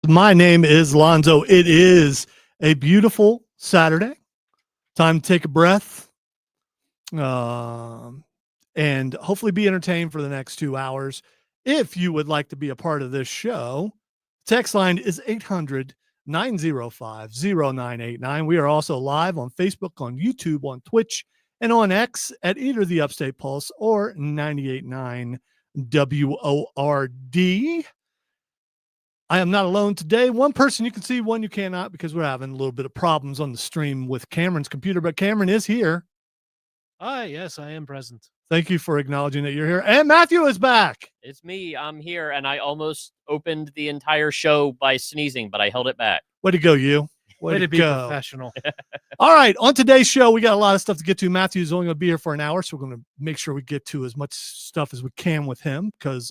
My name is Lonzo. It is a beautiful Saturday. Time to take a breath and hopefully be entertained for the next 2 hours. If you would like to be a part of this show, text line is 800-905-0989. We are also live on Facebook, on YouTube, on Twitch, and on X at either the Upstate Pulse or 98.9 WORD. I am not alone today. One person you can see, one you cannot, because we're having a little bit of problems on the stream with Cameron's computer, but Cameron is here. Hi, yes, I am present. Thank you for acknowledging that you're here. And Matthew is back. It's me. I'm here, and I almost opened the entire show by sneezing, but I held it back. Way to go, you. Way to be professional. All right, on today's show, we got a lot of stuff to get to. Matthew's only going to be here for an hour, so we're going to make sure we get to as much stuff as we can with him, because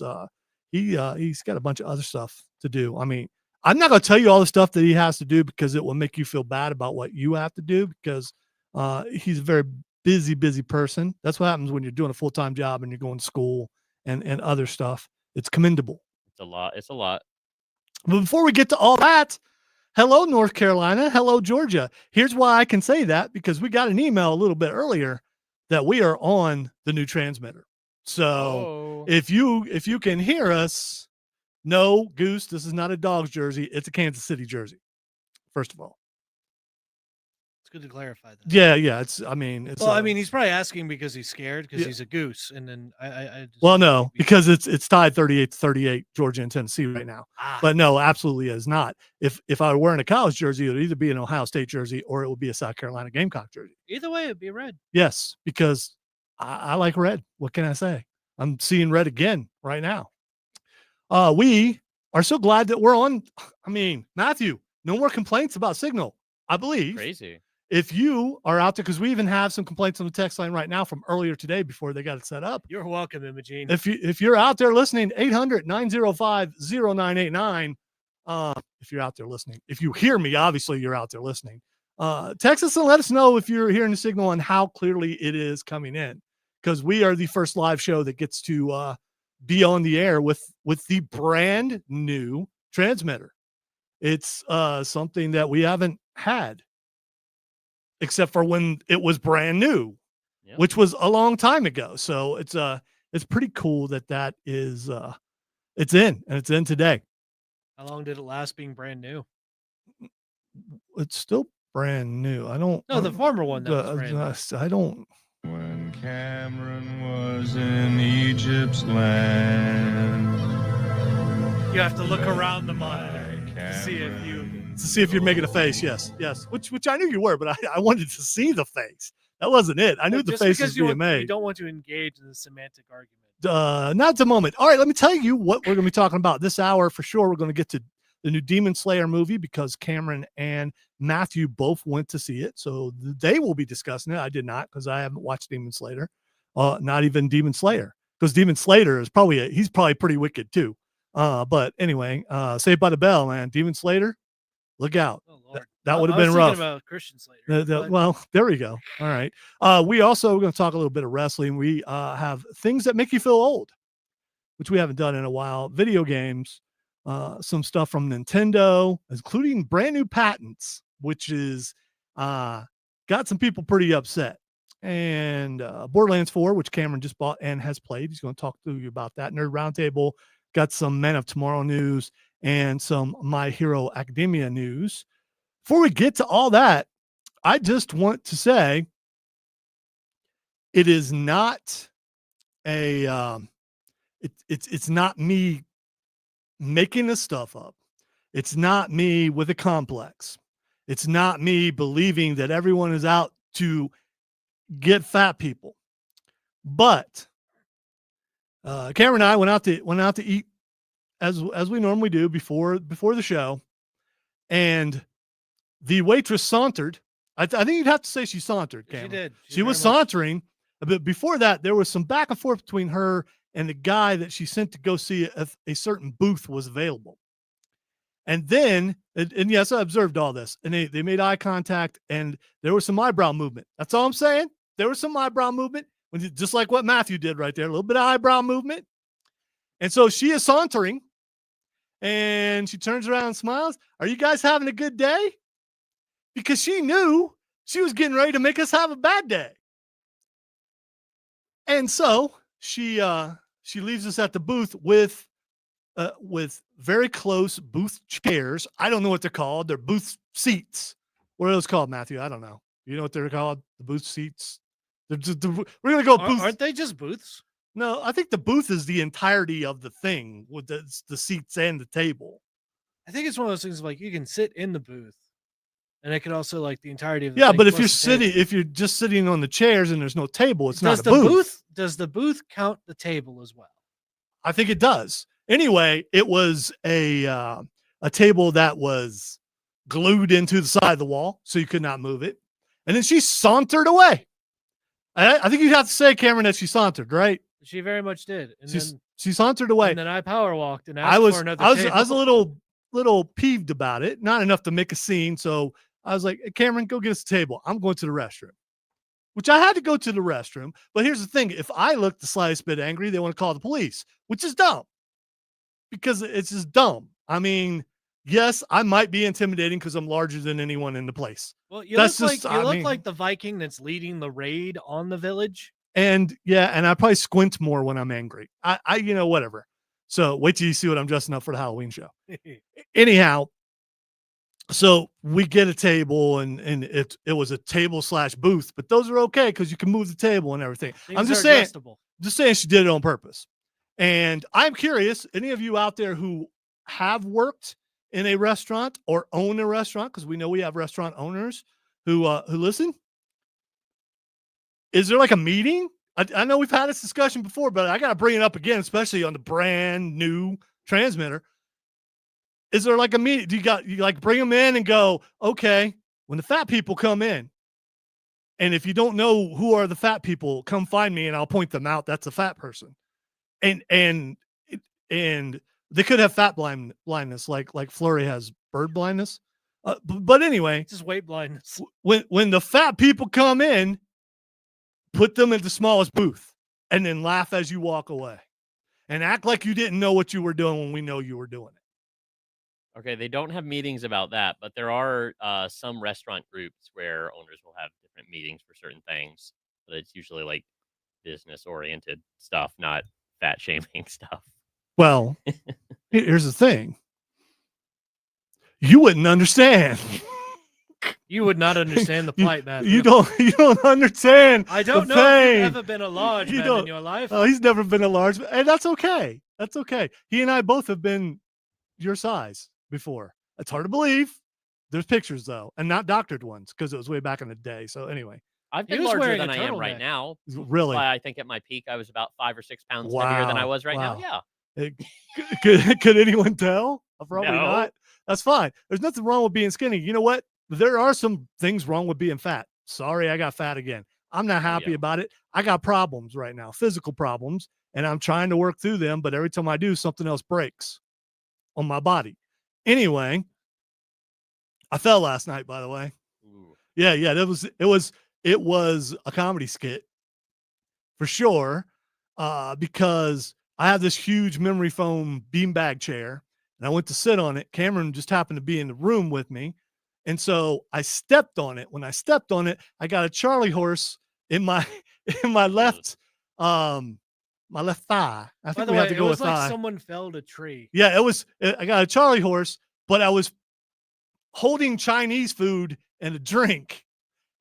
he's got a bunch of other stuff to do. I mean, I'm not going to tell you all the stuff that he has to do because it will make you feel bad about what you have to do, because he's a very busy person. That's what happens when you're doing a full-time job and you're going to school and other stuff. It's commendable. It's a lot. It's a lot. But before we get to all that, hello, North Carolina. Hello, Georgia. Here's why I can say that, because we got an email a little bit earlier that we are on the new transmitter. So if you can hear us, no, Goose, this is not a Dogs jersey. It's a Kansas City jersey, first of all. It's good to clarify that. Yeah. He's probably asking because he's scared because he's a Goose. And then I just, no, because it's tied 38-38, Georgia and Tennessee right now. But no, absolutely is not. If I were wearing a college jersey, it would either be an Ohio State jersey or it would be a South Carolina Gamecock jersey. Either way, it'd be red. Yes, because I like red. What can I say? I'm seeing red again right now. We are so glad that we're on. I mean, Matthew, no more complaints about signal, I believe. Crazy. If you are out there, because we even have some complaints on the text line right now from earlier today before they got it set up. You're welcome, Imogene. If you're out there listening, 800-905-0989. If you're out there listening, if you hear me, obviously you're out there listening. Text us and let us know if you're hearing the signal and how clearly it is coming in, because we are the first live show that gets to be on the air with the brand new transmitter. It's something that we haven't had except for when it was brand new, which was a long time ago. So it's pretty cool that is it's in today. How long did it last being brand new? It's still brand new. The former one that was brand new. I don't. When Cameron was in Egypt's land, you have to look around the monitor to see if you're making a face. Yes, which I knew you were, but I wanted to see the face. That wasn't it. I knew the face was being made. You don't want to engage in the semantic argument. Not at the moment. All right, let me tell you what we're going to be talking about this hour for sure. We're going to get to the new Demon Slayer movie because Cameron and Matthew both went to see it. So they will be discussing it. I did not, because I haven't watched Demon Slayer. Not even Demon Slayer, because Demon Slayer is he's probably pretty wicked too. But anyway, Saved by the Bell, man. Demon Slayer, look out. Oh, Lord. That would have been rough. About Christian Slayer. Well, there we go. All right. We're going to talk a little bit of wrestling. We have things that make you feel old, which we haven't done in a while. Video games, some stuff from Nintendo, including brand new patents, which is got some people pretty upset. And Borderlands 4, which Cameron just bought and has played. He's going to talk to you about that. Nerd Roundtable, got some Men of Tomorrow news and some My Hero Academia news. Before we get to all that, I just want to say it is not it's not me making this stuff up. It's not me with a complex. It's not me believing that everyone is out to get fat people. But Cameron and I went out to eat as we normally do before the show, and the waitress sauntered. I think you'd have to say she sauntered, Cameron. She did. She was sauntering, but before that, there was some back and forth between her and the guy that she sent to go see if a certain booth was available. And then, and yes, I observed all this, and they made eye contact, and there was some eyebrow movement. That's all I'm saying. There was some eyebrow movement, just like what Matthew did right there, a little bit of eyebrow movement. And so she is sauntering, And she turns around and smiles. Are you guys having a good day? Because she knew she was getting ready to make us have a bad day. And so she leaves us at the booth with very close booth chairs. I don't know what they're called. They're booth seats. What are those called, Matthew? I don't know. You know what they're called? The booth seats. We're gonna go booth. Aren't they just booths? No, I think the booth is the entirety of the thing with the seats and the table. I think it's one of those things like you can sit in the booth, and it could also like the entirety of the Yeah, thing but if plus you're the sitting, table. if you're just sitting on the chairs and there's no table, it's not Does a the booth. Does the booth count the table as well? I think it does. Anyway, it was a table that was glued into the side of the wall, so you could not move it. And then she sauntered away. I think you'd have to say, Cameron, that she sauntered, right? She very much did. And She sauntered away. then I power walked and asked I was for another I was table. a little peeved about it, not enough to make a scene. So I was like, hey, Cameron, go get us a table. I'm going to the restroom. Which I had to go to the restroom. But here's the thing. If I look the slightest bit angry, they want to call the police, which is dumb. Because it's just dumb. I mean, yes, I might be intimidating because I'm larger than anyone in the place. Well, you That's look just- like you I look mean- like the Viking that's leading the raid on the village. And yeah, and I probably squint more when I'm angry. I whatever. So wait till you see what I'm dressing up for the Halloween show. Anyhow, so we get a table and it was a table / booth, but those are okay because you can move the table and everything. I'm Things just are saying, adjustable. she did it on purpose. And I'm curious, any of you out there who have worked in a restaurant or own a restaurant, because we know we have restaurant owners who listen. Is there like a meeting? I know we've had this discussion before, but I got to bring it up again, especially on the brand new transmitter. Is there like a meeting? Do you like bring them in and go, okay, when the fat people come in, and if you don't know who are the fat people, come find me and I'll point them out. That's a fat person. And they could have fat blindness, like Flurry has bird blindness. But anyway, Just weight blindness. when the fat people come in, put them in the smallest booth and then laugh as you walk away and act like you didn't know what you were doing when we know you were doing it. Okay, they don't have meetings about that, but there are some restaurant groups where owners will have different meetings for certain things. But it's usually like business-oriented stuff, not fat shaming stuff. Well, here's the thing. You wouldn't understand. You would not understand the plight, man. You don't understand. I don't the know if pain. you've ever been a large You man don't- in your life. Oh, he's never been a large, and that's okay. That's okay. He and I both have been your size before. It's hard to believe. There's pictures though, and not doctored ones because it was way back in the day. So anyway, I've He been was larger wearing than a I am right turtleneck. now. really, I think at my peak I was about 5 or 6 pounds heavier than I Wow, was right wow. now. Yeah. could anyone tell? Probably No. not. That's fine. There's nothing wrong with being skinny. You know what? There are some things wrong with being fat. Sorry, I got fat again. I'm not happy Yeah. about it. I got problems right now, physical problems, and I'm trying to work through them. But every time I do, something else breaks on my body. Anyway, I fell last night, by the way. Ooh. Yeah. It was a comedy skit for sure. Because I have this huge memory foam beanbag chair and I went to sit on it. Cameron just happened to be in the room with me. And so I stepped on it. When I stepped on it, I got a Charlie horse in my left my left thigh. I By think the we way, have to it go was with like thigh. someone felled a tree. Yeah, I got a Charlie horse, but I was holding Chinese food and a drink.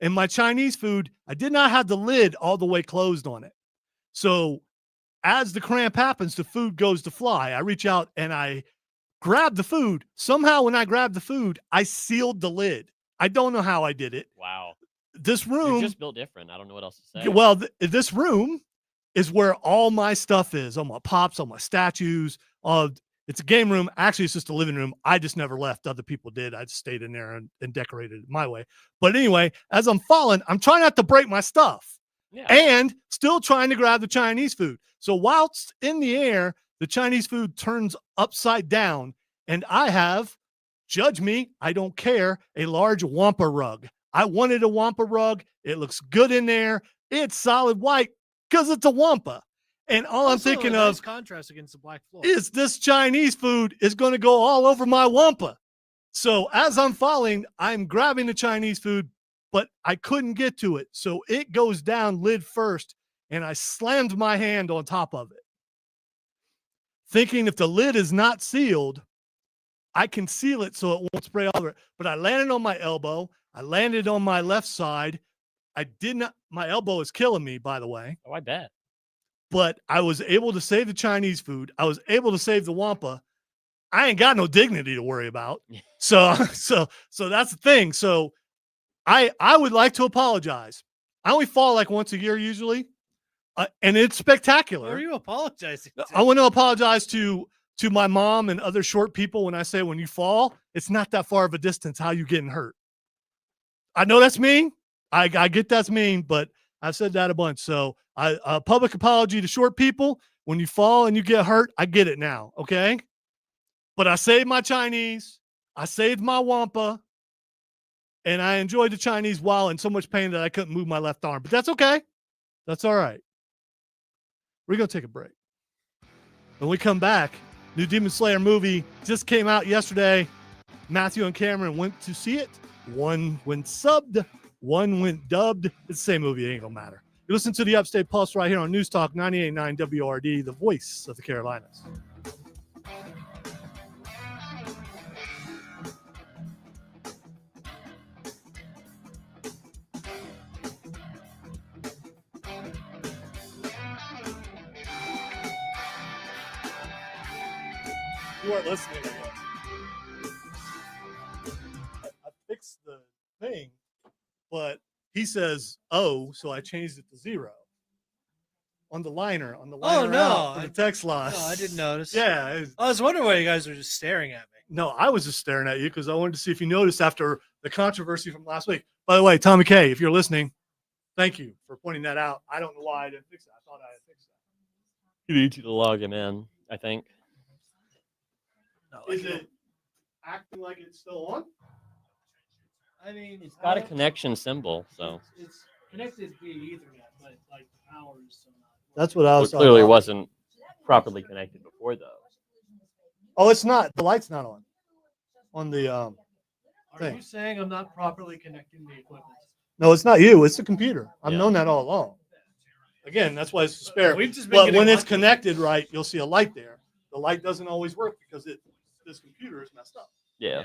And my Chinese food, I did not have the lid all the way closed on it. So as the cramp happens, the food goes to fly. I reach out and I grab the food. Somehow when I grabbed the food, I sealed the lid. I don't know how I did it. Wow. This You're room, just built different. I don't know what else to say. well, this room is where all my stuff is, all my pops, all my statues. It's a game room. Actually, it's just a living room. I just never left. Other people did. I just stayed in there and decorated it my way. But anyway, as I'm falling, I'm trying not to break my stuff. Yeah. And still trying to grab the Chinese food. So whilst in the air, the Chinese food turns upside down, and I have, judge me, I don't care, a large Wampa rug. I wanted a Wampa rug. It looks good in there. It's solid white because it's a Wampa. And all I'm Also, thinking a nice of contrast against the black floor. is this Chinese food is going to go all over my wampa. So as I'm falling, I'm grabbing the Chinese food, but I couldn't get to it. So it goes down lid first, and I slammed my hand on top of it, thinking if the lid is not sealed, I can seal it so it won't spray all over it. But I landed on my elbow. I landed on my left side. I did not, my elbow is killing me, by the way. Oh, I bet. But I was able to save the Chinese food. I was able to save the wampa. I ain't got no dignity to worry about. So that's the thing. So I would like to apologize. I only fall like once a year usually, and it's spectacular. Who are you apologizing to? I want to apologize to my mom and other short people when I say when you fall, it's not that far of a distance how you getting hurt. I know that's mean. I get that's mean, but I've said that a bunch. So a public apology to short people. When you fall and you get hurt, I get it now. Okay. But I saved my Chinese. I saved my wampa. And I enjoyed the Chinese while in so much pain that I couldn't move my left arm. But that's okay. That's all right. We're going to take a break. When we come back, new Demon Slayer movie just came out yesterday. Matthew and Cameron went to see it. One went subbed, one went dubbed. It's the same movie. It ain't going to matter. You listen to the Upstate Pulse right here on News Talk 98.9 WRD, the voice of the Carolinas. You weren't listening, I guess. I fixed the thing, but he says so I changed it to 0 on the liner. On the liner no, out for the text line. No, I didn't notice. Yeah, I was wondering why you guys were just staring at me. no, I was just staring at you because I wanted to see if you noticed after the controversy from last week. By the way, Tommy K, if you're listening, thank you for pointing that out. I don't know why I didn't fix that. I thought I had fixed that. You need to log him in, I think. No, Is it acting like it's still on? I mean, It's got a connection symbol, so It's connected via Ethernet, but like the power is still not. That's what I well, was it clearly talking about. wasn't properly connected before, though. Oh, it's not. The light's not on the Are thing. you saying I'm not properly connecting the equipment? No, it's not you. It's the computer. I've Yeah. known that all along. Again, that's why it's a spare. We've just been But getting when it's lucky. connected right, you'll see a light there. The light doesn't always work because this computer is messed up. Yeah.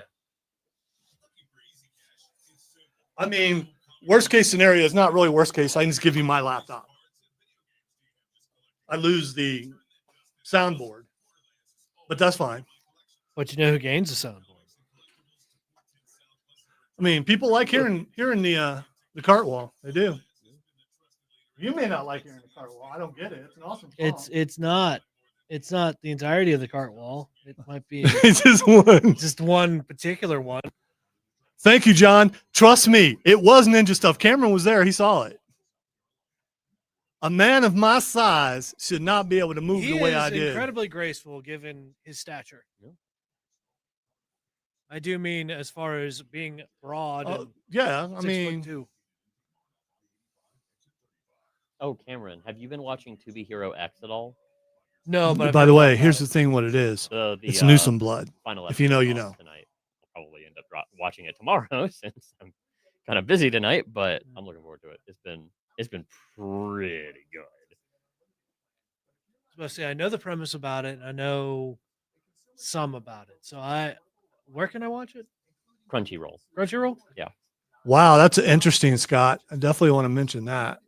I mean, worst case scenario is not really worst case. I can just give you my laptop. I lose the soundboard, but that's fine. But you know who gains the soundboard? I mean, people like hearing the cart wall. They do. You may not like hearing the cart wall. I don't get it. It's an awesome song. It's not the entirety of the cart wall. It might be It's just one. just one particular one. Thank you, John. Trust me, it was ninja stuff. Cameron was there. He saw it. A man of my size should not be able to move He the way is I did. incredibly graceful given his stature. Yeah. I do mean as far as being broad and Yeah, I 6'2". Oh, Cameron, have you been watching To Be Hero X at all? No, but I've by heard the a lot way, about here's it. the thing what it is. The It's Newsome Blood. Final If you know, you episode's know. off tonight. I'll probably end up watching it tomorrow since I'm kind of busy tonight, but I'm looking forward to it. It's been pretty good. I was about to say, I know the premise about it. I know some about it. So where can I watch it? Crunchyroll. Crunchyroll? Wow, that's interesting, Scott. I definitely want to mention that.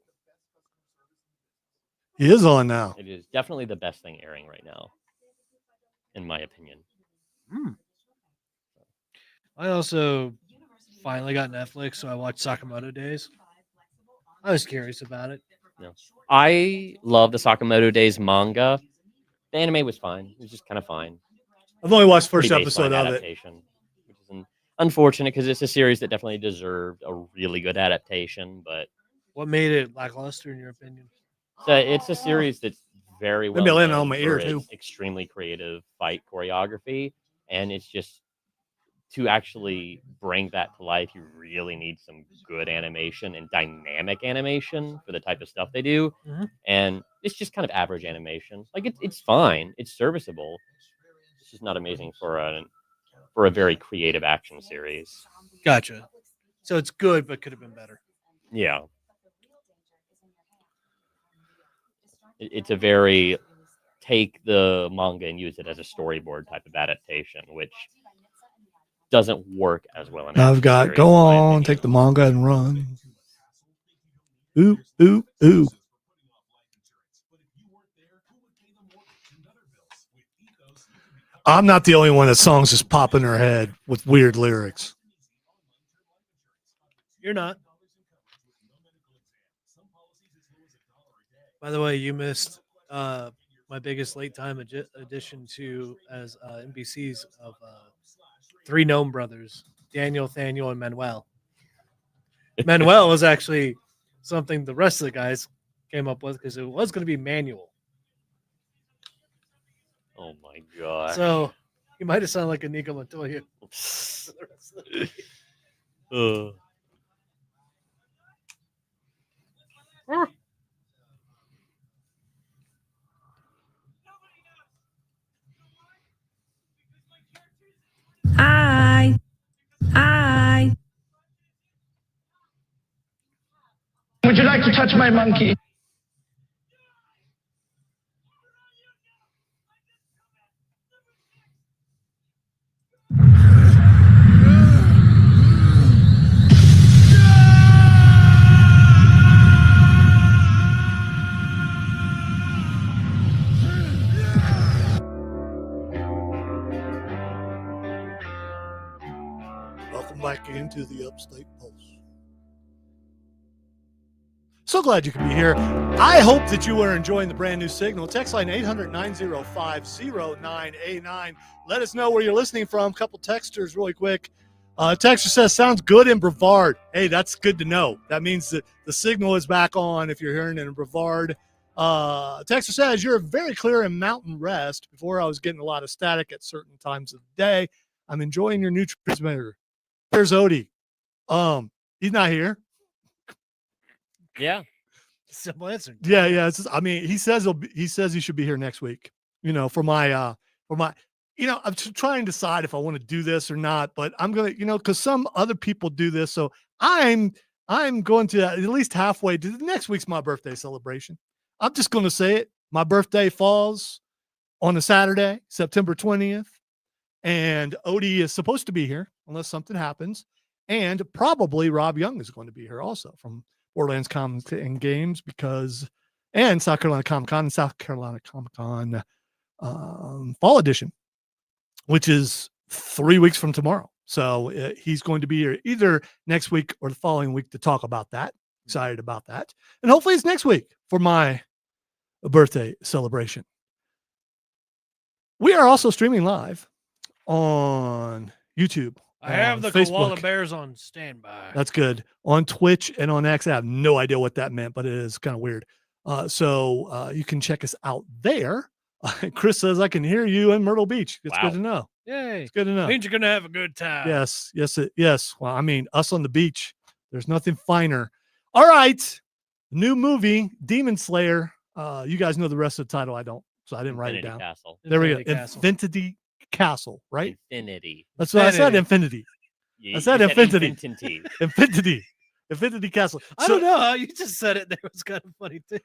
He is on now. It is definitely the best thing airing right now, in my opinion. I also finally got Netflix, so I watched Sakamoto Days. I was curious about it. I love the Sakamoto Days manga. The anime was fine. It was just kind of fine. I've only watched the Pretty first baseline episode of it. adaptation, which is unfortunate because it's a series that definitely deserved a really good adaptation. But What made it lackluster, in your opinion? so it's a series that's very well Maybe I landed known on my for ear, its too. extremely creative fight choreography, and it's just to actually bring that to life, you really need some good animation and dynamic animation for the type of stuff they do. Mhm. And it's just kind of average animation. Like it's fine, it's serviceable. It's just not amazing for a very creative action series. Gotcha. So it's good, but could have been better. Yeah, it's a very take the manga and use it as a storyboard type of adaptation, which doesn't work as well in I've action got series, go in my on, opinion. take the manga and run. Ooh, ooh, ooh. I'm not the only one that songs just pop in her head with weird lyrics. You're not. By the way, you missed my biggest late time addition to as NBC's of three gnome brothers, Daniel, Thaniel, and Manuel. Manuel was actually something the rest of the guys came up with because it was going to be Manuel. Oh my gosh. So he might have sounded like a Nico Montoya. Ugh. I. Would you like to touch my monkey? Welcome back into the Upstate Pulse. So glad you could be here. I hope that you are enjoying the brand new signal. Text line 800-905-0989. Let us know where you're listening from. Couple texters really quick. Texter says, sounds good in Brevard. Hey, that's good to know. That means that the signal is back on if you're hearing it in Brevard. Texter says, you're very clear in Mountain Rest. Before I was getting a lot of static at certain times of the day. I'm enjoying your new transmitter. There's Odie. He's not here. Yeah. Simple answer. Yeah. I mean, he says he should be here next week. You know, for my. You know, I'm trying to decide if I want to do this or not, but I'm gonna, because some other people do this, so I'm going to at least halfway to the next week's my birthday celebration. I'm just going to say it. My birthday falls on a Saturday, September 20th, and Odie is supposed to be here unless something happens, and probably Rob Young is going to be here also from Borderlands Comics and Games and South Carolina Comic Con and South Carolina Comic Con Fall Edition, which is 3 weeks from tomorrow. So he's going to be here either next week or the following week to talk about that. Excited about that. And hopefully it's next week for my birthday celebration. We are also streaming live on YouTube. I have the Facebook. koala bears on standby. That's good. On Twitch and on X. I have no idea what that meant, but it is kind of weird. So you can check us out there. Chris says, I can hear you in Myrtle Beach. It's Wow. good to know. Yay. It's good to know. Means you're going to have a good time. Yes. Well, I mean, us on the beach, there's nothing finer. All right. New movie, Demon Slayer. You guys know the rest of the title. I don't, so I didn't write it Infinity down. Castle. There we go. Infinity Castle. Infinity Castle, right? Infinity. That's what I said. Infinity. You, I said you infinity. infinity. Infinity Castle. I don't know how you just said it. There was kind of funny too.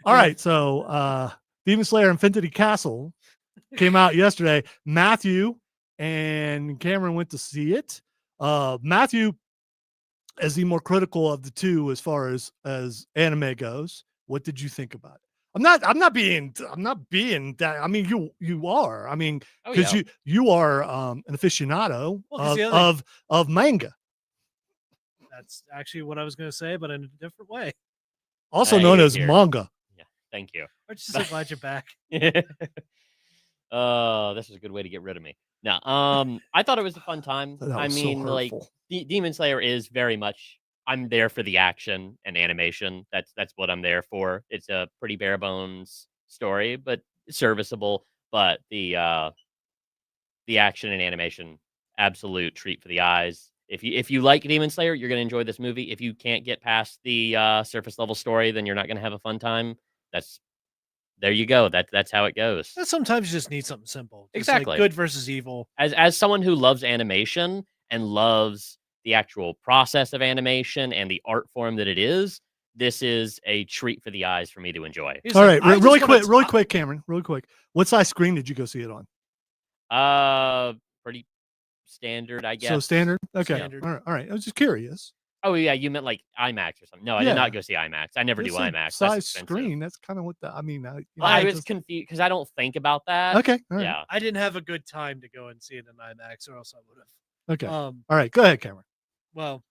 All right. So Demon Slayer Infinity Castle came out yesterday. Matthew and Cameron went to see it. Matthew is the more critical of the two as far as anime goes. What did you think about it? I'm not being that. I mean, you are. I mean, because you are an aficionado of manga. That's actually what I was going to say, but in a different way. Also known as manga. Yeah, thank you. Aren't you so glad you're back? This is a good way to get rid of me. No, I thought it was a fun time. I mean, like Demon Slayer is very much. I'm there for the action and animation. That's what I'm there for. It's a pretty bare bones story, but serviceable. But the action and animation absolute treat for the eyes. If you like Demon Slayer, you're gonna enjoy this movie. If you can't get past the surface level story, then you're not gonna have a fun time. There you go. That's how it goes. Sometimes you just need something simple. Just Exactly. like good versus evil. As someone who loves animation and loves the actual process of animation and the art form that it is, this is a treat for the eyes for me to enjoy. He's All like, right, "I just really wanna quick, Cameron, really quick. What size screen did you go see it on? Pretty standard, I guess. So standard. Okay. Standard. All right. All right. I was just curious. Oh yeah, you meant like IMAX or something. No, I Yeah. did not go see IMAX. I never do Just a IMAX. That's size expensive. screen. That's kind of what I mean. I was confused because I don't think about that. Okay. All right. Yeah. I didn't have a good time to go and see it in IMAX, or else I would have. Okay. All right. Go ahead, Cameron. Well,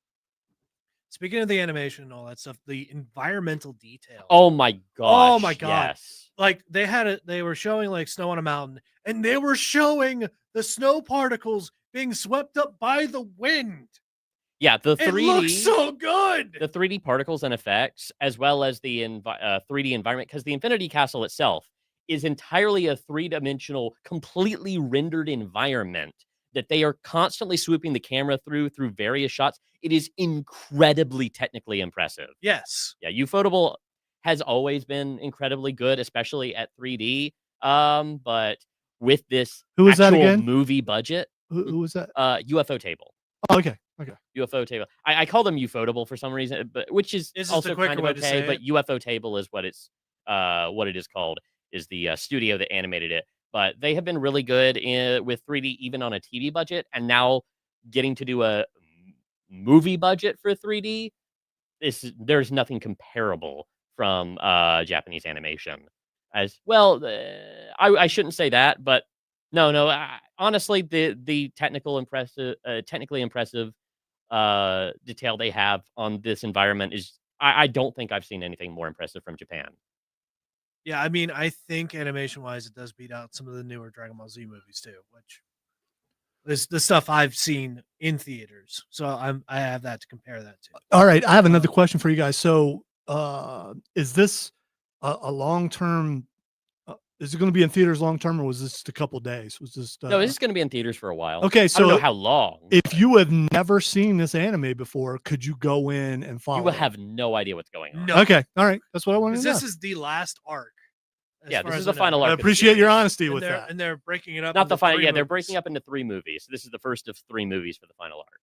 speaking of the animation and all that stuff, the environmental detail. Oh my gosh. Oh my God. Yes. Like they were showing like snow on a mountain, and they were showing the snow particles being swept up by the wind. Yeah, the It 3D looks so good. the 3D particles and effects, as well as the 3D environment, because the Infinity Castle itself is entirely a three-dimensional, completely rendered environment that they are constantly swooping the camera through various shots. It is incredibly technically impressive. Yes. Yeah, Ufotable has always been incredibly good, especially at 3D. But with this Who was that actual again? movie budget, Who was that? UFO Table. Oh, okay. Okay. UFO Table. I call them Ufotable for some reason, but which is This is also the quicker kind of way to okay. say But it. UFO Table is what it is called. Is the studio that animated it. But they have been really good with 3D, even on a TV budget, and now getting to do a movie budget for 3D. There's nothing comparable from Japanese animation. As well, I shouldn't say that, but no. Honestly, the technically impressive detail they have on this environment is I don't think I've seen anything more impressive from Japan. Yeah, I mean, I think animation wise, it does beat out some of the newer Dragon Ball Z movies too, which is the stuff I've seen in theaters. So I have that to compare that to. All right. I have another question for you guys. So, is this a long term? Is it going to be in theaters long term, or was this just a couple days? Was this? No, this is going to be in theaters for a while. Okay, I so don't know how long. if you have never seen this anime before, could you go in and follow? You will have no idea what's going on. No. Okay. All right. That's what I wanted to know. This is the last arc. as Yeah, far this as is the I know. final I arc. of the appreciate your series. honesty And with they're, that. and they're breaking it up. Not the into final. 3 Yeah, they're movies. breaking up into 3 movies. So this is the first of 3 movies for the final arc.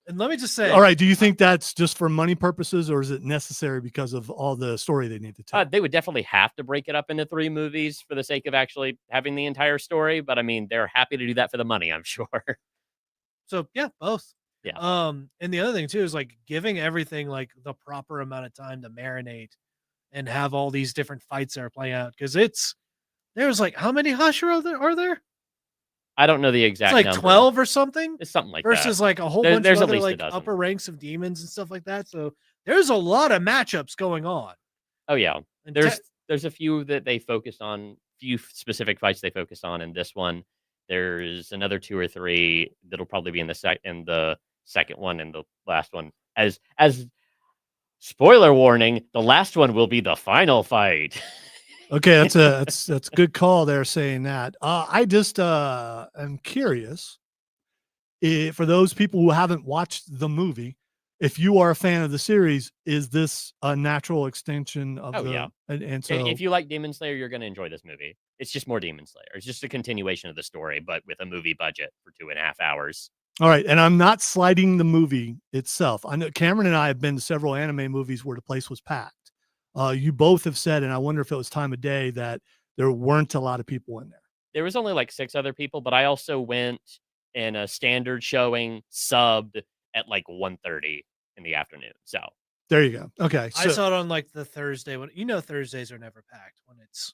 And let me just say, All right. Do you think that's just for money purposes, or is it necessary because of all the story they need to tell? They would definitely have to break it up into 3 movies for the sake of actually having the entire story. But I mean, they're happy to do that for the money, I'm sure. so yeah, both. Yeah. And the other thing too is like giving everything like the proper amount of time to marinate and have all these different fights that are playing out, because there's like how many Hashira are there? I don't know the It's exact like number. 12 or something. It's something like Versus that. like a whole There- bunch there's of at other least a like dozen. upper ranks of demons and stuff like that. So there's a lot of matchups going on. Oh yeah. And There's a few that they focus on, few specific fights they focus on in this one. There's another 2 or 3 that'll probably be in the second one and the last one. As spoiler warning, the last one will be the final fight. Okay, that's a good call there saying that. I just am curious for those people who haven't watched the movie, if you are a fan of the series, is this a natural extension of Oh, the yeah. and so If you like Demon Slayer, you're going to enjoy this movie. It's just more Demon Slayer. It's just a continuation of the story, but with a movie budget for 2.5 hours. all right, and I'm not slighting the movie itself. I know Cameron and I have been to several anime movies where the place was packed. You both have said, and I wonder if it was time of day, that there weren't a lot of people in there. There was only like 6 other people, but I also went in a standard showing subbed at like 1:30 in the afternoon. So There you go. Okay, I saw it on like the Thursday when Thursdays are never packed when it's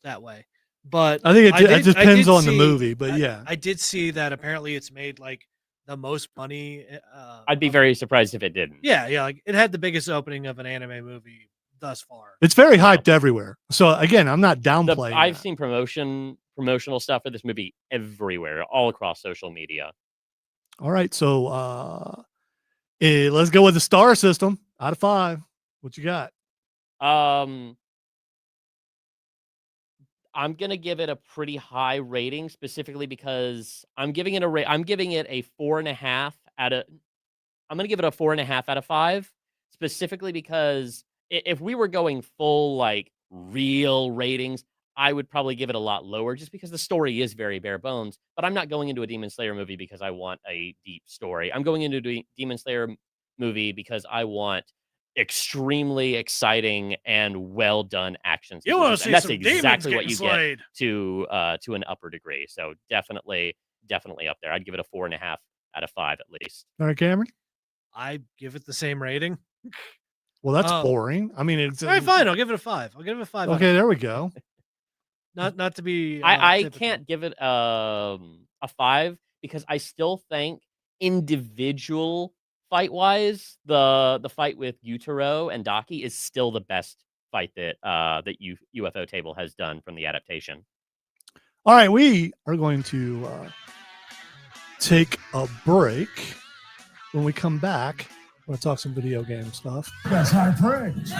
that way. But I think it did- depends did on the see- movie, but I- yeah. I did see that apparently it's made like the most money. I'd be very surprised if it didn't. Yeah, like it had the biggest opening of an anime movie thus far. It's very hyped everywhere. So again, I'm not downplaying. I've that. seen promotional stuff for this movie everywhere, all across social media. All right, so let's go with the star system out of 5. What you got? I'm gonna give it a pretty high rating, specifically because I'm giving it a 4.5 out of. I'm gonna give it a 4.5 out of 5, specifically because if we were going full like real ratings, I would probably give it a lot lower, just because the story is very bare bones. But I'm not going into a Demon Slayer movie because I want a deep story. I'm going into a Demon Slayer movie because I want extremely exciting and well done action You want sequences, to and see that's some demons exactly what getting you slayed? get to an upper degree. So definitely up there. I'd give it a 4.5 out of 5 at least. All right, Cameron. I give it the same rating. Well, that's Oh. boring. I mean, it's All right, fine. I'll give it a 5. I'll give it a 5. Okay, there we go. Not to be. I typical. can't give it a 5 because I still think individual fight wise, the fight with Yutaro and Daki is still the best fight that UFO Table has done from the adaptation. All right, we are going to take a break. When we come back, we're going to talk some video game stuff. That's high praise.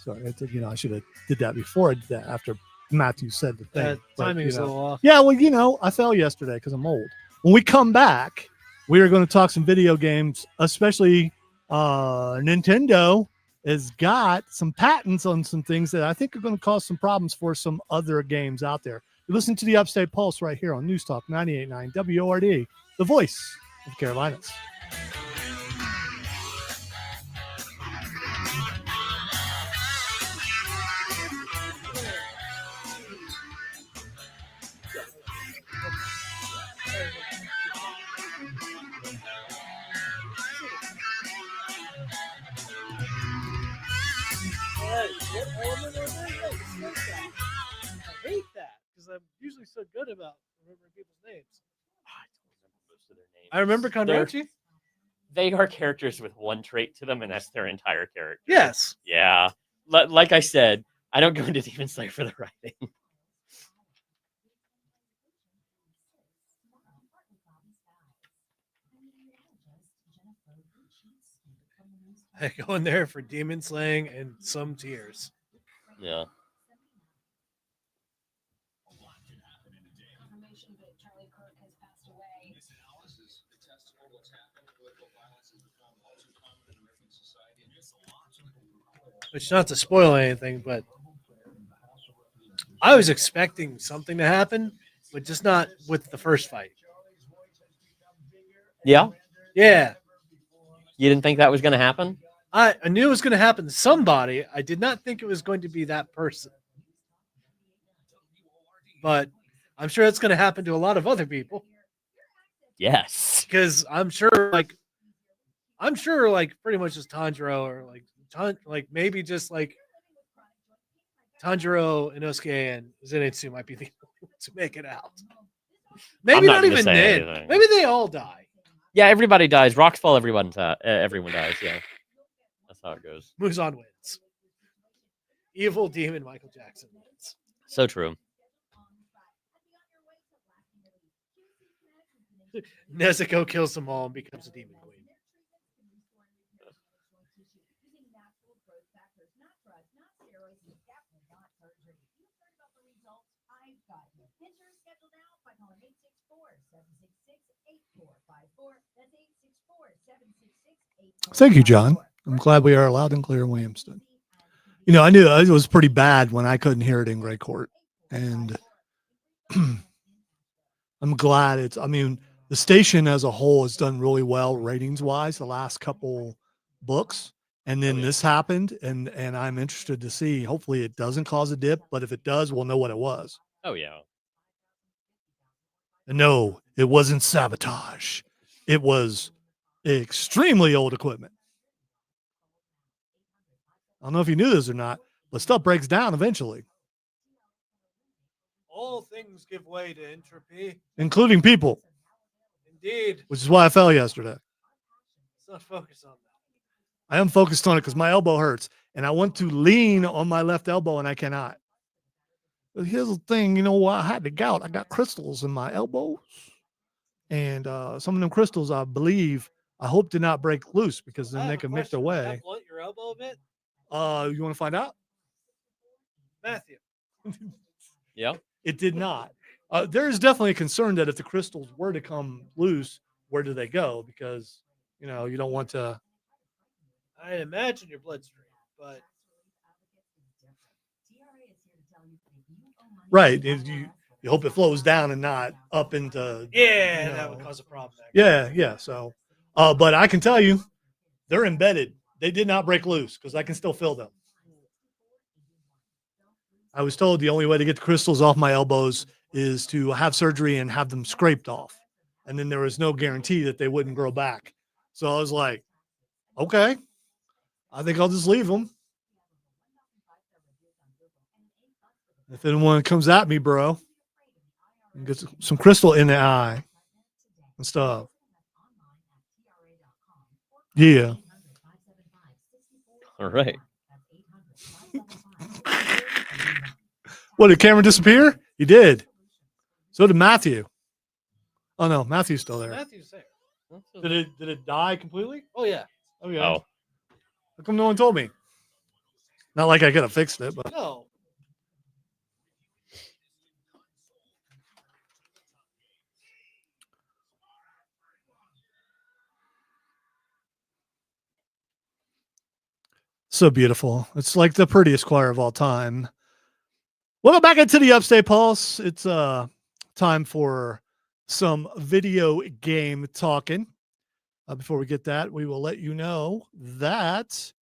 Sorry, I should have did that before I did that, after Matthew said the thing. But, timing is a little off. yeah, well, I fell yesterday because I'm old. When we come back, we are going to talk some video games, especially Nintendo has got some patents on some things that I think are going to cause some problems for some other games out there. You listen to the Upstate Pulse right here on News Talk 98.9 WORD, the voice of Carolinas. I hate that because I'm usually so good about remembering people's names. I don't remember most of their names. I remember Konrochi. They are characters with one trait to them, and that's their entire character. Yes. Yeah. Like I said, I don't go into Demon Slayer for the writing. I go in there for demon slaying and some tears. Yeah. Which, not to spoil anything, but I was expecting something to happen, but just not with the first fight. Yeah. Yeah. You didn't think that was going to happen? I knew it was going to happen to somebody. I did not think it was going to be that person. But I'm sure it's going to happen to a lot of other people. Yes. Because I'm sure, like, pretty much just Tanjiro or maybe just like Tanjiro, Inosuke, and Zenitsu might be the only ones to make it out. Maybe not not gonna even say Nin. anything. Maybe they all die. Yeah, everybody dies. Rocks fall, everyone dies. Yeah. That's how it goes. Muzan wins. Evil demon Michael Jackson wins. So true. Nezuko kills them all and becomes a demon queen. Thank you, John. I'm glad we are loud and clear in Williamston. I knew it was pretty bad when I couldn't hear it in Gray Court. And I'm glad the station as a whole has done really well ratings wise the last couple books. And then this happened, and I'm interested to see. Hopefully it doesn't cause a dip, but if it does, we'll know what it was. Oh, yeah. And no, it wasn't sabotage. It was extremely old equipment. I don't know if you knew this or not, but stuff breaks down eventually, All things give way to entropy. including people, Indeed. which is why I fell yesterday. Let's not focus on that. I am focused on it because my elbow hurts, and I want to lean on my left elbow, and I cannot. But here's the thing, I had the gout. I got crystals in my elbows, and some of them crystals, I hope did not break loose, because then they can make their way. That blunt your elbow a bit? You want to find out? Matthew. Yeah. It did not. There is definitely a concern that if the crystals were to come loose, where do they go? Because you don't want to. I imagine your bloodstream, but Right. You hope it flows down and not up into. yeah, you that would know. cause a problem. Yeah. So, but I can tell you, they're embedded. They did not break loose because I can still feel them. I was told the only way to get the crystals off my elbows is to have surgery and have them scraped off. And then there was no guarantee that they wouldn't grow back. So I was like, okay, I think I'll just leave them. If anyone comes at me, bro, and get some crystal in the eye and stuff. Yeah. All right. What, did Cameron disappear? He did. So did Matthew. Oh no, Matthew's still there. Matthew's there. Did it die completely? Oh yeah. Oh yeah. Oh, How come no one told me? Not like I could have fixed it, but No. so beautiful. It's like the prettiest choir of all time. Welcome back into the Upstate Pulse. It's time for some video game talking. Before we get that, we will let you know that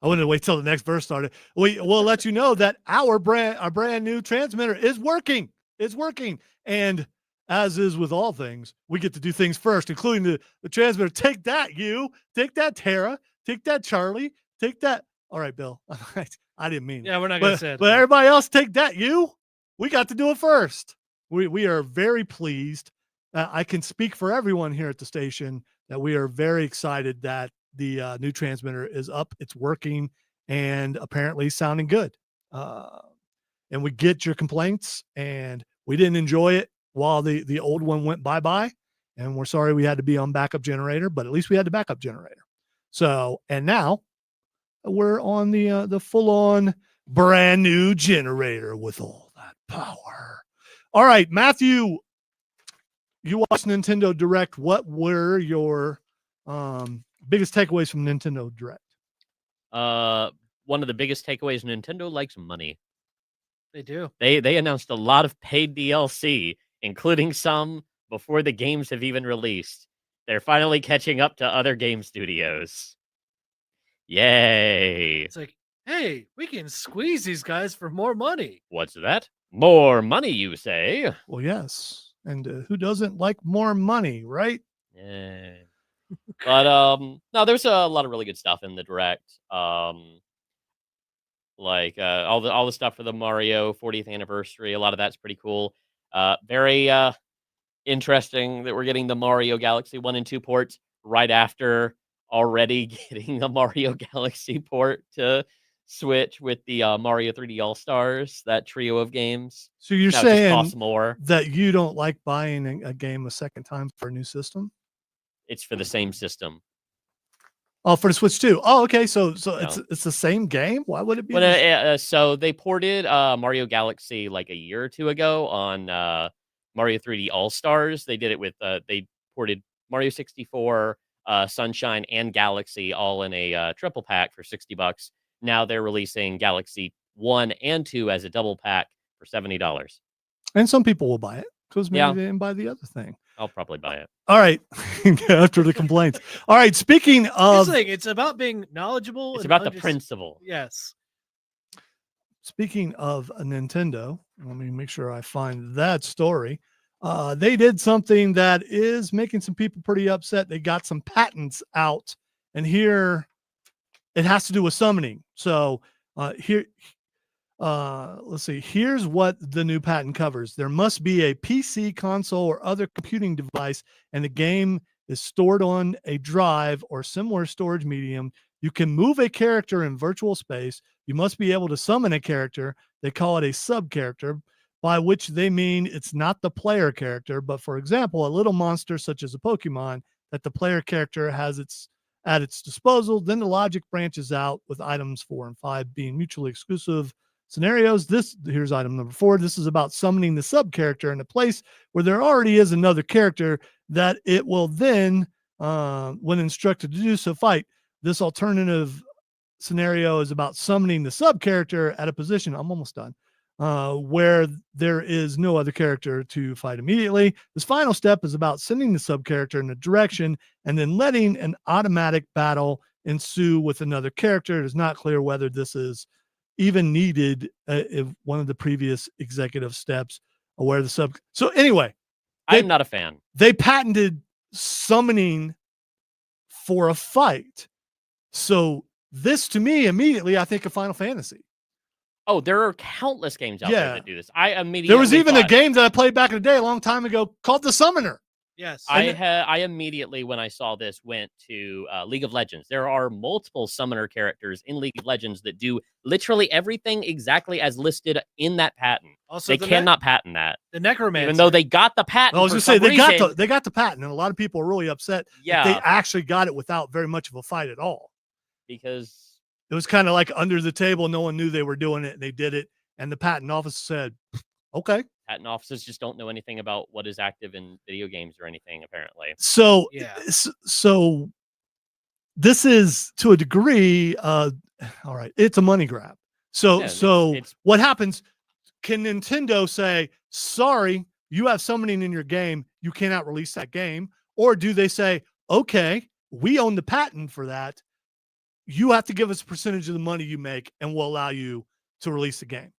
I wanted to wait till the next verse started. We will let you know that our brand new transmitter is working. It's working. And as is with all things, we get to do things first, including the transmitter. Take that, you. Take that, Tara. Take that, Charlie. Take that. All right, Bill. I didn't mean it. Yeah, we're not gonna say it. But everybody else, take that, you. We got to do it first. We are very pleased. I can speak for everyone here at the station that we are very excited that the new transmitter is up. It's working and apparently sounding good. And we get your complaints, and we didn't enjoy it while the old one went bye-bye. And we're sorry we had to be on backup generator, but at least we had the backup generator. So, and now we're on the full-on brand new generator with all that power. All right, Matthew, you watched Nintendo Direct. What were your biggest takeaways from Nintendo Direct? One of the biggest takeaways: Nintendo likes money. They do. They announced a lot of paid DLC, including some before the games have even released. They're finally catching up to other game studios. Yay! It's like, hey, we can squeeze these guys for more money. What's that? More money, you say? Well, yes. And who doesn't like more money, right? Yeah. But no, there's a lot of really good stuff in the Direct. Like all the stuff for the Mario 40th anniversary. A lot of that's pretty cool. Very interesting that we're getting the Mario Galaxy 1 and 2 ports right after already getting the Mario Galaxy port to Switch with the Mario 3D All Stars, that trio of games. So you're Now it just saying costs more. that you don't like buying a game a second time for a new system? It's for the same system. Oh, for the Switch too. Oh, okay. So No. it's the same game. Why would it be? But so they ported Mario Galaxy like a year or two ago on Mario 3D All Stars. They did it with they ported Mario 64, Sunshine, and Galaxy all in a triple pack for $60. Now they're releasing Galaxy 1 and 2 as a double pack for $70. And some people will buy it because maybe Yeah. they didn't buy the other thing. I'll probably buy it. All right. After the complaints. All right. Speaking of It's about being knowledgeable. It's and about the principle. Yes. Speaking of a Nintendo, let me make sure I find that story. They did something that is making some people pretty upset. They got some patents out, and here it has to do with summoning. So let's see. Here's what the new patent covers. There must be a PC, console, or other computing device, and the game is stored on a drive or similar storage medium. You can move a character in virtual space. You must be able to summon a character. They call it a sub-character, by which they mean it's not the player character, but for example, a little monster such as a Pokemon that the player character has at its disposal. Then the logic branches out with items 4 and 5 being mutually exclusive scenarios. Here's item number 4. This is about summoning the sub character in a place where there already is another character that it will then, when instructed to do so, fight. This alternative scenario is about summoning the sub character at a position. I'm almost done. Where there is no other character to fight immediately. This final step is about sending the sub character in a direction and then letting an automatic battle ensue with another character. It is not clear whether this is even needed if one of the previous executive steps where the sub. So anyway, I'm not a fan. They patented summoning for a fight. So this to me immediately, I think of Final Fantasy. Oh, there are countless games out there that do this. I immediately There was even a game that I played back in the day a long time ago called The Summoner. Yes. I immediately, when I saw this, went to League of Legends. There are multiple summoner characters in League of Legends that do literally everything exactly as listed in that patent. Also, they cannot patent that. The Necromancer. Even though they got the patent. I was going to say, they got the patent, and a lot of people are really upset that they actually got it without very much of a fight at all. Because it was kind of like under the table. No one knew they were doing it. And they did it. And the patent office said, okay. Patent offices just don't know anything about what is active in video games or anything, apparently. So, so this is to a degree, all right, it's a money grab. So, it's what happens? Can Nintendo say, sorry, you have summoning in your game. You cannot release that game. Or do they say, okay, we own the patent for that. You have to give us a percentage of the money you make and we'll allow you to release the game.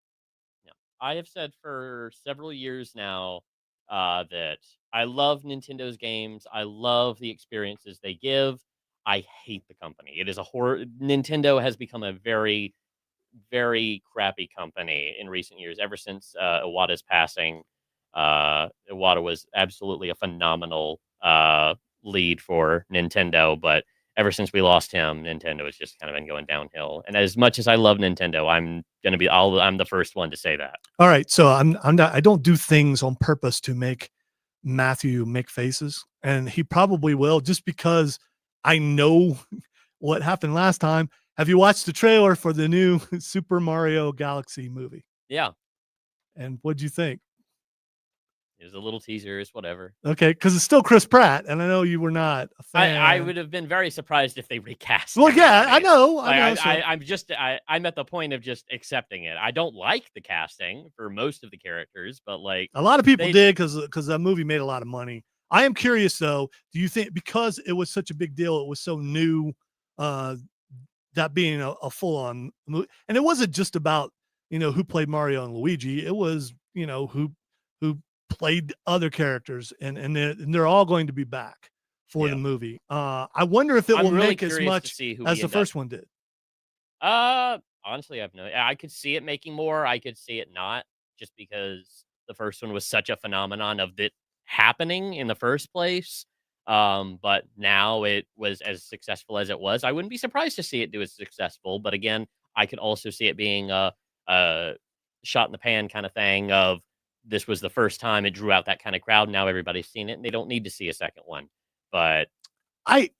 Yeah. I have said for several years now that I love Nintendo's games. I love the experiences they give. I hate the company. It is a horror. Nintendo has become a very, very crappy company in recent years. Ever since Iwata's passing, Iwata was absolutely a phenomenal lead for Nintendo, but ever since we lost him, Nintendo has just kind of been going downhill. And as much as I love Nintendo, I'm the first one to say that. All right, so I don't do things on purpose to make Matthew make faces, and he probably will just because I know what happened last time. Have you watched the trailer for the new Super Mario Galaxy movie? Yeah. And what'd you think? It was a little teaser, it's whatever. Okay, because it's still Chris Pratt, and I know you were not a fan. I would have been very surprised if they recast. Well, yeah, I know. Like, I'm at the point of just accepting it. I don't like the casting for most of the characters, but like a lot of people did because that movie made a lot of money. I am curious though. Do you think because it was such a big deal, it was so new, that being a full-on movie, and it wasn't just about who played Mario and Luigi. It was who played other characters, and they're all going to be back for the movie. I wonder if it will really make as much as the first one did. Honestly, I could see it making more. I could see it not, just because the first one was such a phenomenon of it happening in the first place. But now it was as successful as it was. I wouldn't be surprised to see it do as successful. But again, I could also see it being a shot in the pan kind of thing of, this was the first time it drew out that kind of crowd. Now everybody's seen it and they don't need to see a second one. But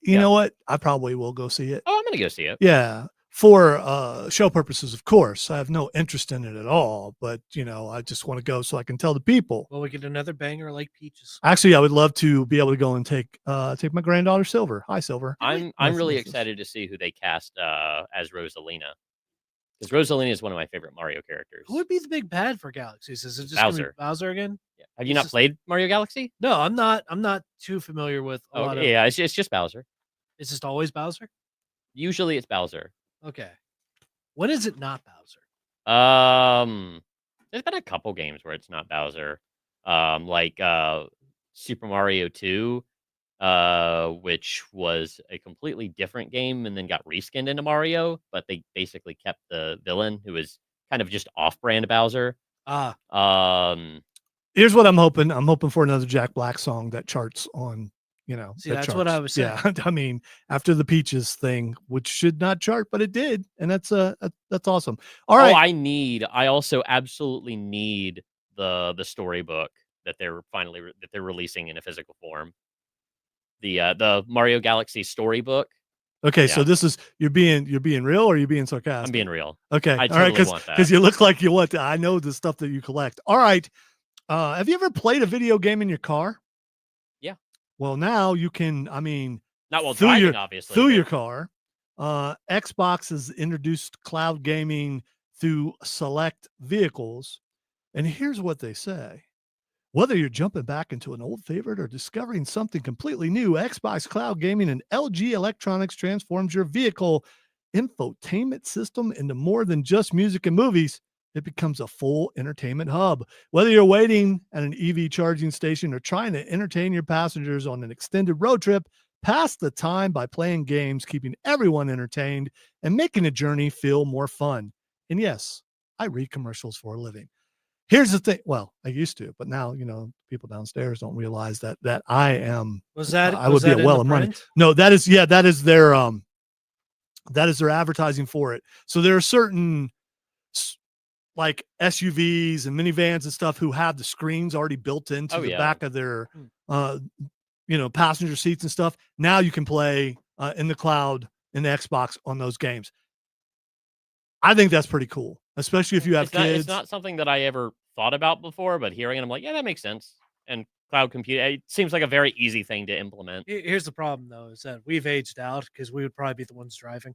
you know what? I probably will go see it. Oh, I'm going to go see it. Yeah. For show purposes, of course. I have no interest in it at all, but I just want to go so I can tell the people. Well, we get another banger like Peaches. Actually, I would love to be able to go and take my granddaughter Silver. Hi, Silver. I'm really excited to see who they cast as Rosalina. Because Rosalina is one of my favorite Mario characters. Who would be the big bad for Galaxies? Is it just Bowser? Bowser again? Yeah. Have you not played Mario Galaxy? No, I'm not. I'm not too familiar with a lot of. Yeah, it's just Bowser. It's just always Bowser. Usually, it's Bowser. Okay. When is it not Bowser? There's been a couple games where it's not Bowser. Like Super Mario 2. Which was a completely different game and then got reskinned into Mario, but they basically kept the villain who was kind of just off-brand Bowser. Here's what I'm hoping. I'm hoping for another Jack Black song that charts on, See, that's what I was saying. Yeah, I mean, after the Peaches thing, which should not chart, but it did, and that's awesome. All right. I also absolutely need the storybook that they're releasing in a physical form. The Mario Galaxy storybook Okay, so Yeah. this is you're being real or you're being sarcastic? I'm being real. Okay, I all right, totally want that. because you look like you want to. I know the stuff that you collect. All right, have you ever played a video game in your car? Yeah. Well, now you can. I mean, Not while through driving, your obviously. through but- your car. Xbox has introduced cloud gaming through select vehicles, and here's what they say. Whether you're jumping back into an old favorite or discovering something completely new, Xbox Cloud Gaming and LG Electronics transforms your vehicle infotainment system into more than just music and movies. It becomes a full entertainment hub. Whether you're waiting at an EV charging station or trying to entertain your passengers on an extended road trip, pass the time by playing games, keeping everyone entertained, and making the journey feel more fun. And yes, I read commercials for a living. Here's the thing. Well, I used to, but now, people downstairs don't realize that I am, Was that I was would be that a in well the of money. print? No, that is their advertising for it. So there are certain like SUVs and minivans and stuff who have the screens already built into Oh, the yeah. back of their, passenger seats and stuff. Now you can play in the cloud in the Xbox on those games. I think that's pretty cool, especially if you have kids. It's not something that I ever thought about before, but hearing it, I'm like, yeah, that makes sense. And cloud computing, it seems like a very easy thing to implement. Here's the problem, though, is that we've aged out because we would probably be the ones driving.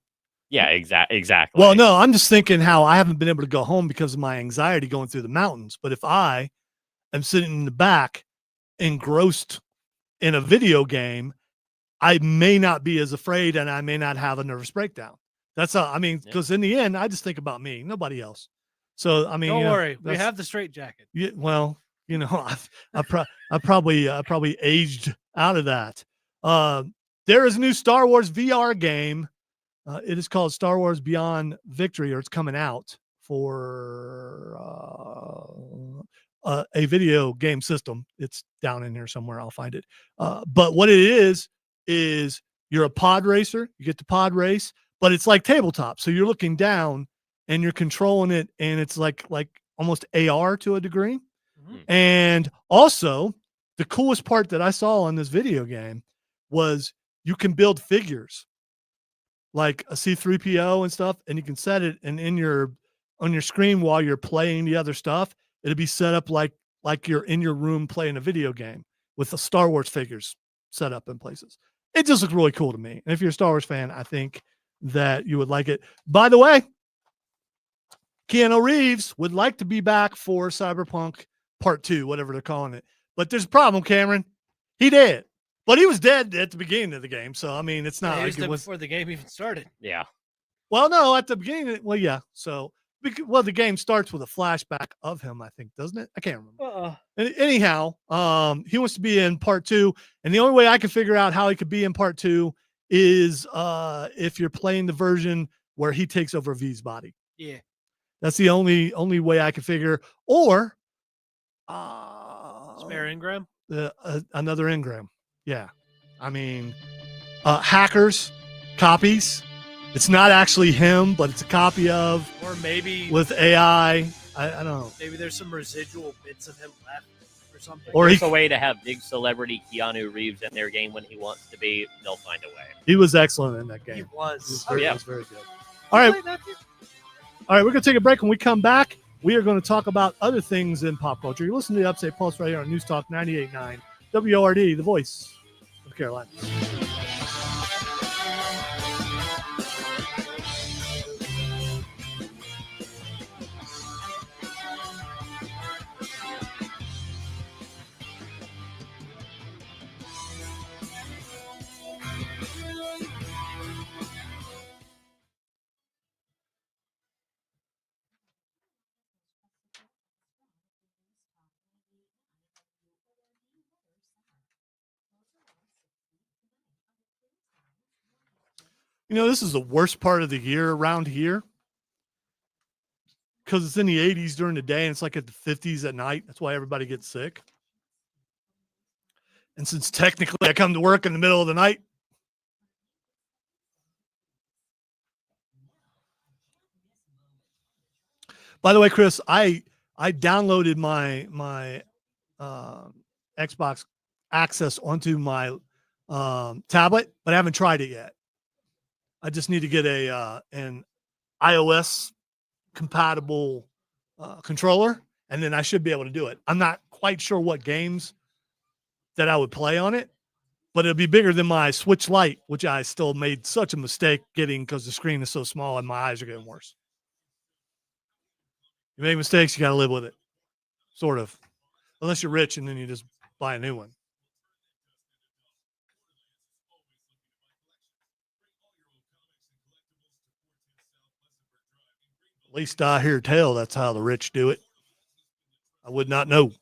Yeah, exactly. Well, no, I'm just thinking how I haven't been able to go home because of my anxiety going through the mountains. But if I am sitting in the back engrossed in a video game, I may not be as afraid and I may not have a nervous breakdown. That's all. I mean, because in the end, I just think about me, nobody else. So, I mean, Don't worry, we have the straight jacket. Yeah, well, I probably aged out of that. There is a new Star Wars VR game. It is called Star Wars Beyond Victory, or it's coming out for a video game system. It's down in here somewhere. I'll find it. But what it is you're a pod racer. You get to pod race, but it's like tabletop. So you're looking down and you're controlling it, and it's like almost AR to a degree. Mhm. And also, the coolest part that I saw on this video game was you can build figures like a C-3PO and stuff, and you can set it and on your screen while you're playing the other stuff, it'll be set up like you're in your room playing a video game with the Star Wars figures set up in places. It just looks really cool to me. And if you're a Star Wars fan, I think that you would like it. By the way, Keanu Reeves would like to be back for Cyberpunk Part 2, whatever they're calling it. But there's a problem, Cameron. He did. But he was dead at the beginning of the game. So, I mean, it's not He like was it dead was. before the game even started. Yeah. Well, no, at the beginning. Well, yeah. So, the game starts with a flashback of him, I think, doesn't it? I can't remember. Anyhow, he wants to be in Part 2. And the only way I can figure out how he could be in Part 2 is if you're playing the version where he takes over V's body. Yeah. That's the only way I can figure. Or Spare Ingram. Another Ingram. Yeah. I mean, hackers, copies. It's not actually him, but it's a copy of, Or maybe with AI. I don't know. maybe there's some residual bits of him left or something. Or There's a way to have big celebrity Keanu Reeves in their game when he wants to be. They'll find a way. he was excellent in that he game. was. He yeah. was very good. All right. Play that game? All right, we're going to take a break. When we come back, we are going to talk about other things in pop culture. You listen to the Upstate Pulse right here on News Talk 98.9 WORD, the voice of Carolina. This is the worst part of the year around here because it's in the 80s during the day and it's like at the 50s at night. That's why everybody gets sick. And since technically I come to work in the middle of the night, by the way, Chris, I downloaded my Xbox access onto my tablet, but I haven't tried it yet. I just need to get an iOS compatible controller, and then I should be able to do it. I'm not quite sure what games that I would play on it, but it'll be bigger than my Switch Lite, which I still made such a mistake getting because the screen is so small and my eyes are getting worse. You make mistakes, you got to live with it, sort of, unless you're rich and then you just buy a new one. At least I hear tell that's how the rich do it. I would not know.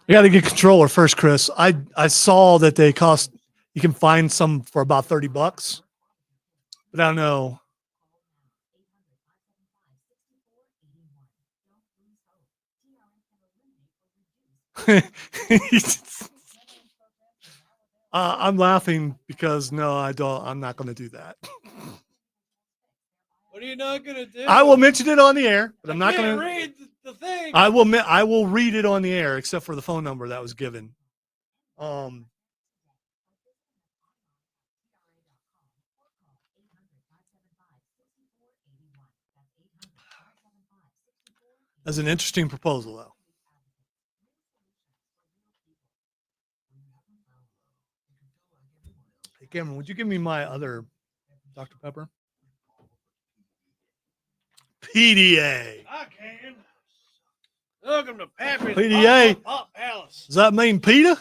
You got to get controller first, Chris. I saw that they cost. You can find some for about $30, but I don't know. I'm laughing because no, I don't. I'm not going to do that. What are you not gonna do? I will mention it on the air, but I'm not going to read the thing. I will read it on the air, except for the phone number that was given. That's an interesting proposal, though. Hey, Cameron, would you give me my other Dr. Pepper? PDA. I can. Welcome to Pappy's PDA. Pop Palace. Does that mean PETA?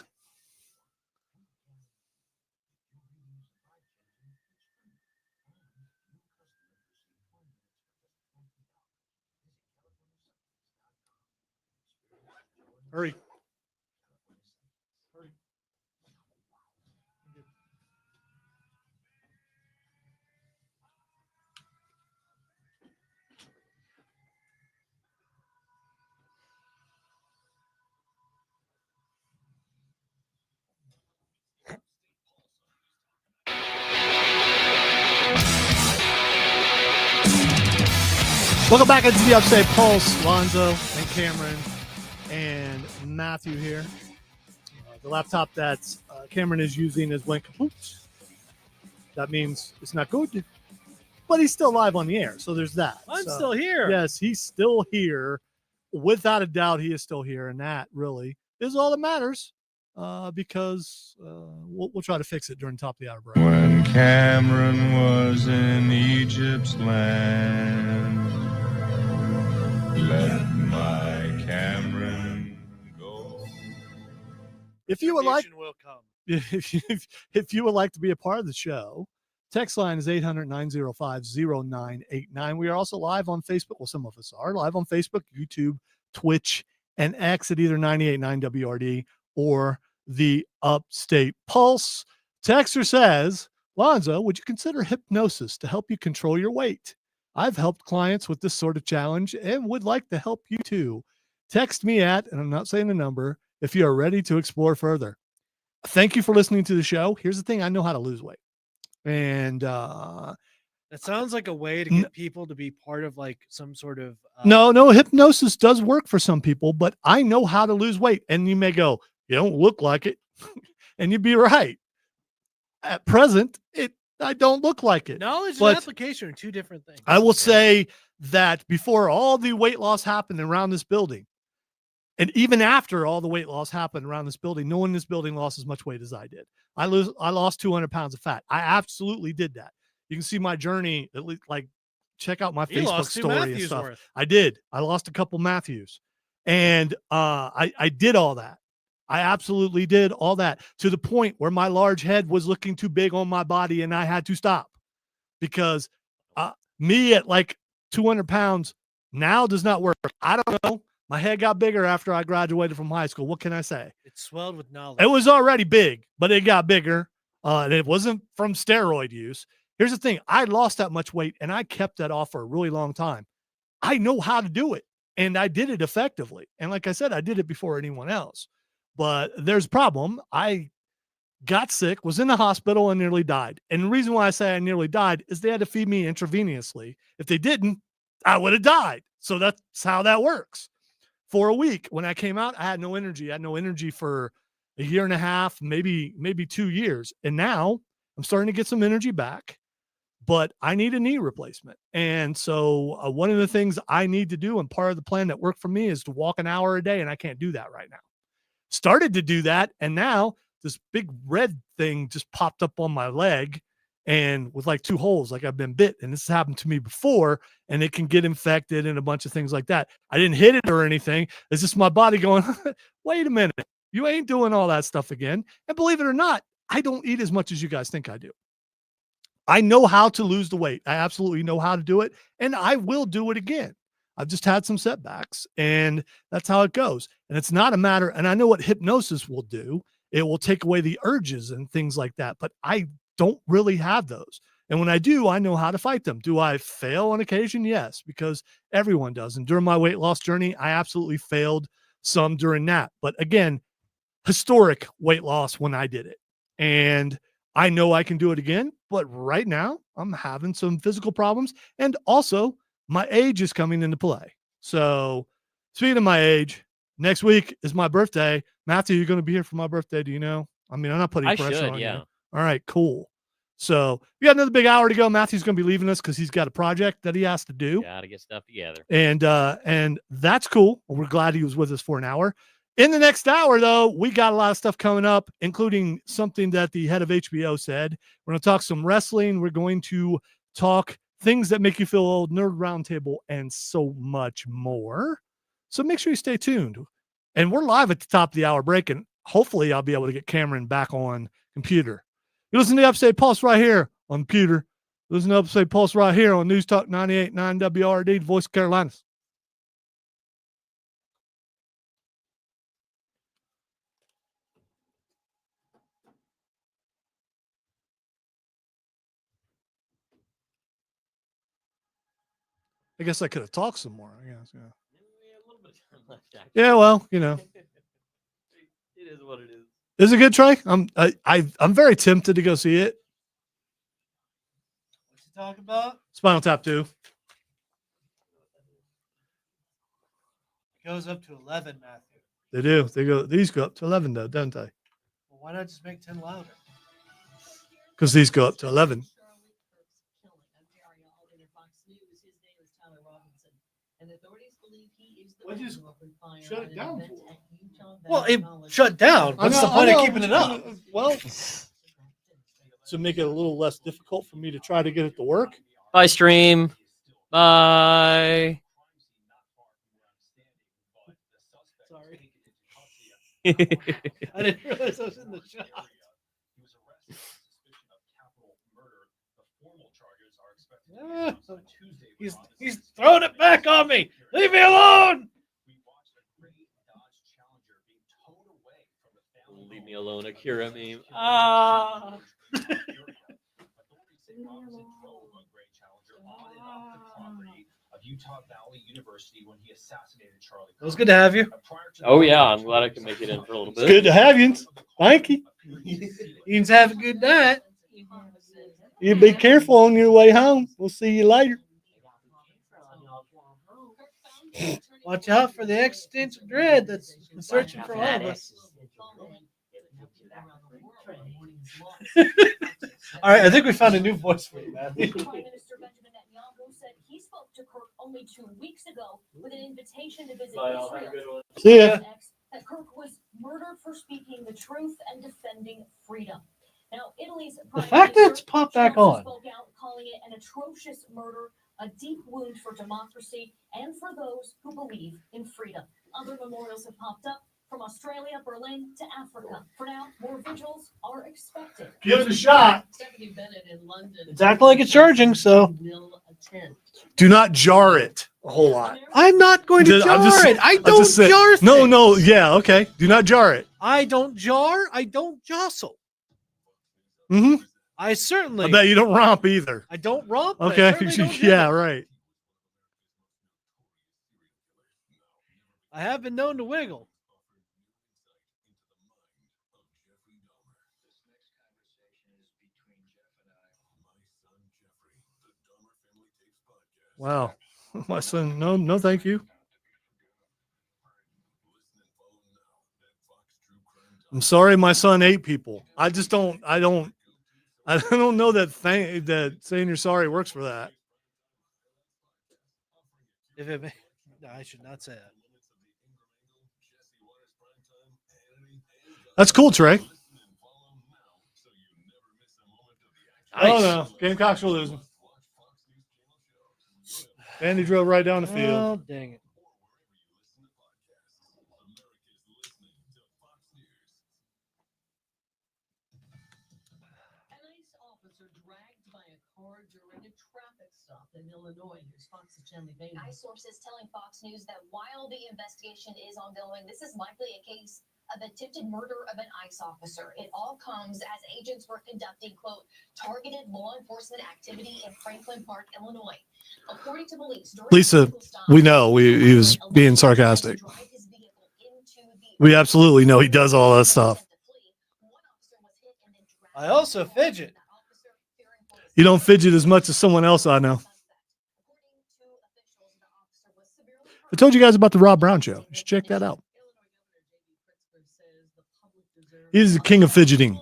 Hurry. Welcome back into the Upstate Pulse. Lonzo and Cameron and Matthew here. The laptop that Cameron is using is went kaput. That means it's not good, but he's still live on the air. So there's that. I'm So, still here. Yes, he's still here. Without a doubt, he is still here. And that really is all that matters because we'll try to fix it during top of the hour break. When Cameron was in Egypt's land, let my Cameron go. If you would like, Will come. if you would like to be a part of the show, text line is 800-905-0989. We are also live on Facebook. Well, some of us are live on Facebook, YouTube, Twitch, and X at either 98.9 WRD or the Upstate Pulse. Texter says, Lonzo, would you consider hypnosis to help you control your weight? I've helped clients with this sort of challenge and would like to help you too. Text me at, and I'm not saying the number, if you are ready to explore further. Thank you for listening to the show. Here's the thing. I know how to lose weight. And That sounds like a way to get people to be part of like some sort of no, hypnosis does work for some people, but I know how to lose weight. And you may go, You don't look like it. And you'd be right. At present, I don't look like it. Knowledge and But application are two different things. I will say that before all the weight loss happened around this building, and even after all the weight loss happened around this building, no one in this building lost as much weight as I did. I lost 200 pounds of fat. I absolutely did that. You can see my journey, at least, like, check out my You Facebook lost 2 story and Matthews stuff. worth. I did. I lost a couple Matthews. And I did all that. I absolutely did all that to the point where my large head was looking too big on my body and I had to stop because me at like 200 pounds now does not work. I don't know. My head got bigger after I graduated from high school. What can I say? It swelled with knowledge. It was already big, but it got bigger. And it wasn't from steroid use. Here's the thing. I lost that much weight and I kept that off for a really long time. I know how to do it and I did it effectively. And like I said, I did it before anyone else. But there's a problem. I got sick, was in the hospital, and nearly died. And the reason why I say I nearly died is they had to feed me intravenously. If they didn't, I would have died. So that's how that works. For a week, when I came out, I had no energy. I had no energy for a year and a half, maybe 2 years. And now I'm starting to get some energy back, but I need a knee replacement. And so one of the things I need to do, and part of the plan that worked for me, is to walk an hour a day, and I can't do that right now. Started to do that, and now this big red thing just popped up on my leg and with like 2 holes, like I've been bit. And this has happened to me before, and it can get infected and a bunch of things like that. I didn't hit it or anything. It's just my body going, wait a minute, you ain't doing all that stuff again. And believe it or not, I don't eat as much as you guys think I do. I know how to lose the weight. I absolutely know how to do it, and I will do it again. I've just had some setbacks, and that's how it goes. And it's not a matter, and I know what hypnosis will do. It will take away the urges and things like that, but I don't really have those. And when I do, I know how to fight them. Do I fail on occasion? Yes, because everyone does. And during my weight loss journey, I absolutely failed some during that. But again, historic weight loss when I did it. And I know I can do it again, but right now I'm having some physical problems. And also, my age is coming into play. So speaking of my age, next week is my birthday. Matthew, you're going to be here for my birthday. Do you know? I mean, I'm not putting pressure on you. All right, cool. So we got another big hour to go. Matthew's going to be leaving us because he's got a project that he has to do. Got to get stuff together. And that's cool. We're glad he was with us for an hour. In the next hour, though, we got a lot of stuff coming up, including something that the head of HBO said. We're going to talk some wrestling. We're going to talk things that make you feel old, Nerd Roundtable, and so much more. So make sure you stay tuned. And we're live at the top of the hour break, and hopefully I'll be able to get Cameron back on computer. You listen to the Upstate Pulse right here on computer. Listen to Upstate Pulse right here on News Talk 98.9 WRD, Voice of Carolinas. I guess I could have talked some more. I guess, yeah. A little bit of time left, actually. Yeah, well, you know, It is what it is. is it good, Trey? I'm very tempted to go see it. What you talking about? Spinal Tap 2. It goes up to 11, Matthew. They do. These go up to 11 though, don't they? Well, why not just make 10 louder? Because these go up to 11. Shut it down for? Well, it shut down. What's the point of keeping it up? Well, to make it a little less difficult for me to try to get it to work. Bye, stream. Bye. Sorry. I didn't realize I was in the shot. He's throwing it back on me. Leave me alone. Leave me alone, Akira meme. Ah. It was good to have you. Oh yeah, I'm glad I can make it in for a little It's bit. good to have you. Thank you. You have a good night. You be careful on your way home. We'll see you later. Watch out for the existential dread that's searching for all of us. All right, I think we found a new voice for you, man. Prime Minister Benjamin Netanyahu said he spoke to Kirk only 2 weeks ago with an invitation to visit Israel. See ya. That Kirk was murdered for speaking the truth and defending freedom. Now, Italy's The Prime fact that Minister, it's popped she back also on. spoke out, calling it an atrocious murder, a deep wound for democracy and for those who believe in freedom. Other memorials have popped up from Australia, Berlin to Africa. For now, more vigils are expected. Give it a shot. Stephanie Bennett in London. It's acting like it's charging, so Will attend. Do not jar it a whole lot. I'm not going to jar it. I don't jar things. No, yeah, okay. Do not jar it. I don't jar. I don't jostle. Mm-hmm. I certainly. I bet you don't romp either. I don't romp. but I Okay. certainly don't Yeah, giggle. right. I have been known to wiggle. Wow. My son, no, thank you. I'm sorry my son ate people. I don't know that saying you're sorry works for that. No, I should not say that. That's cool, Trey. Nice. Oh no, Gamecocks are losing. Andy drove right down the field. Oh, dang it. An ICE officer dragged by a car during a traffic stop in Illinois. Here's Fox's Chandler Bailey. ICE sources telling Fox News that while the investigation is ongoing, this is likely a case of attempted murder of an ICE officer. It all comes as agents were conducting, quote, targeted law enforcement activity in Franklin Park, Illinois. According to police, Lisa, we know he was being sarcastic. We absolutely know he does all that stuff. I also fidget. You don't fidget as much as someone else I know. I told you guys about the Rob Brown show. You should check that out. He's the king of fidgeting.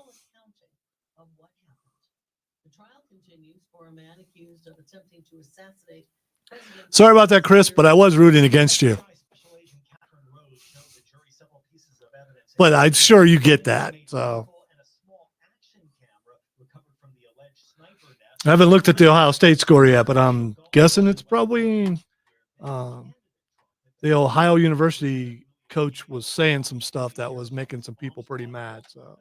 Sorry about that, Chris, but I was rooting against you. But I'm sure you get that. So I haven't looked at the Ohio State score yet, but I'm guessing it's probably the Ohio University coach was saying some stuff that was making some people pretty mad. So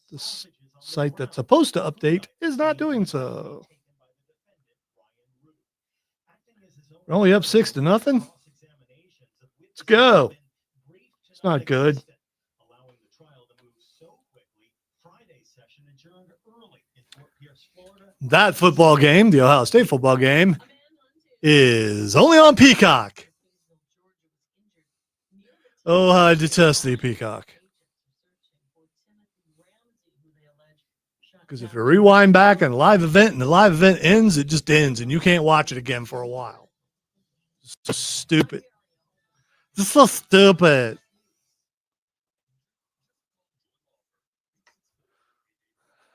this site that's supposed to update is not doing so. We're only up 6-0. Let's go. It's not good. That football game, the Ohio State football game, is only on Peacock. Oh, I detest the Peacock. Because if you rewind back and live event and the live event ends, it just ends and you can't watch it again for a while. It's just stupid. It's so stupid.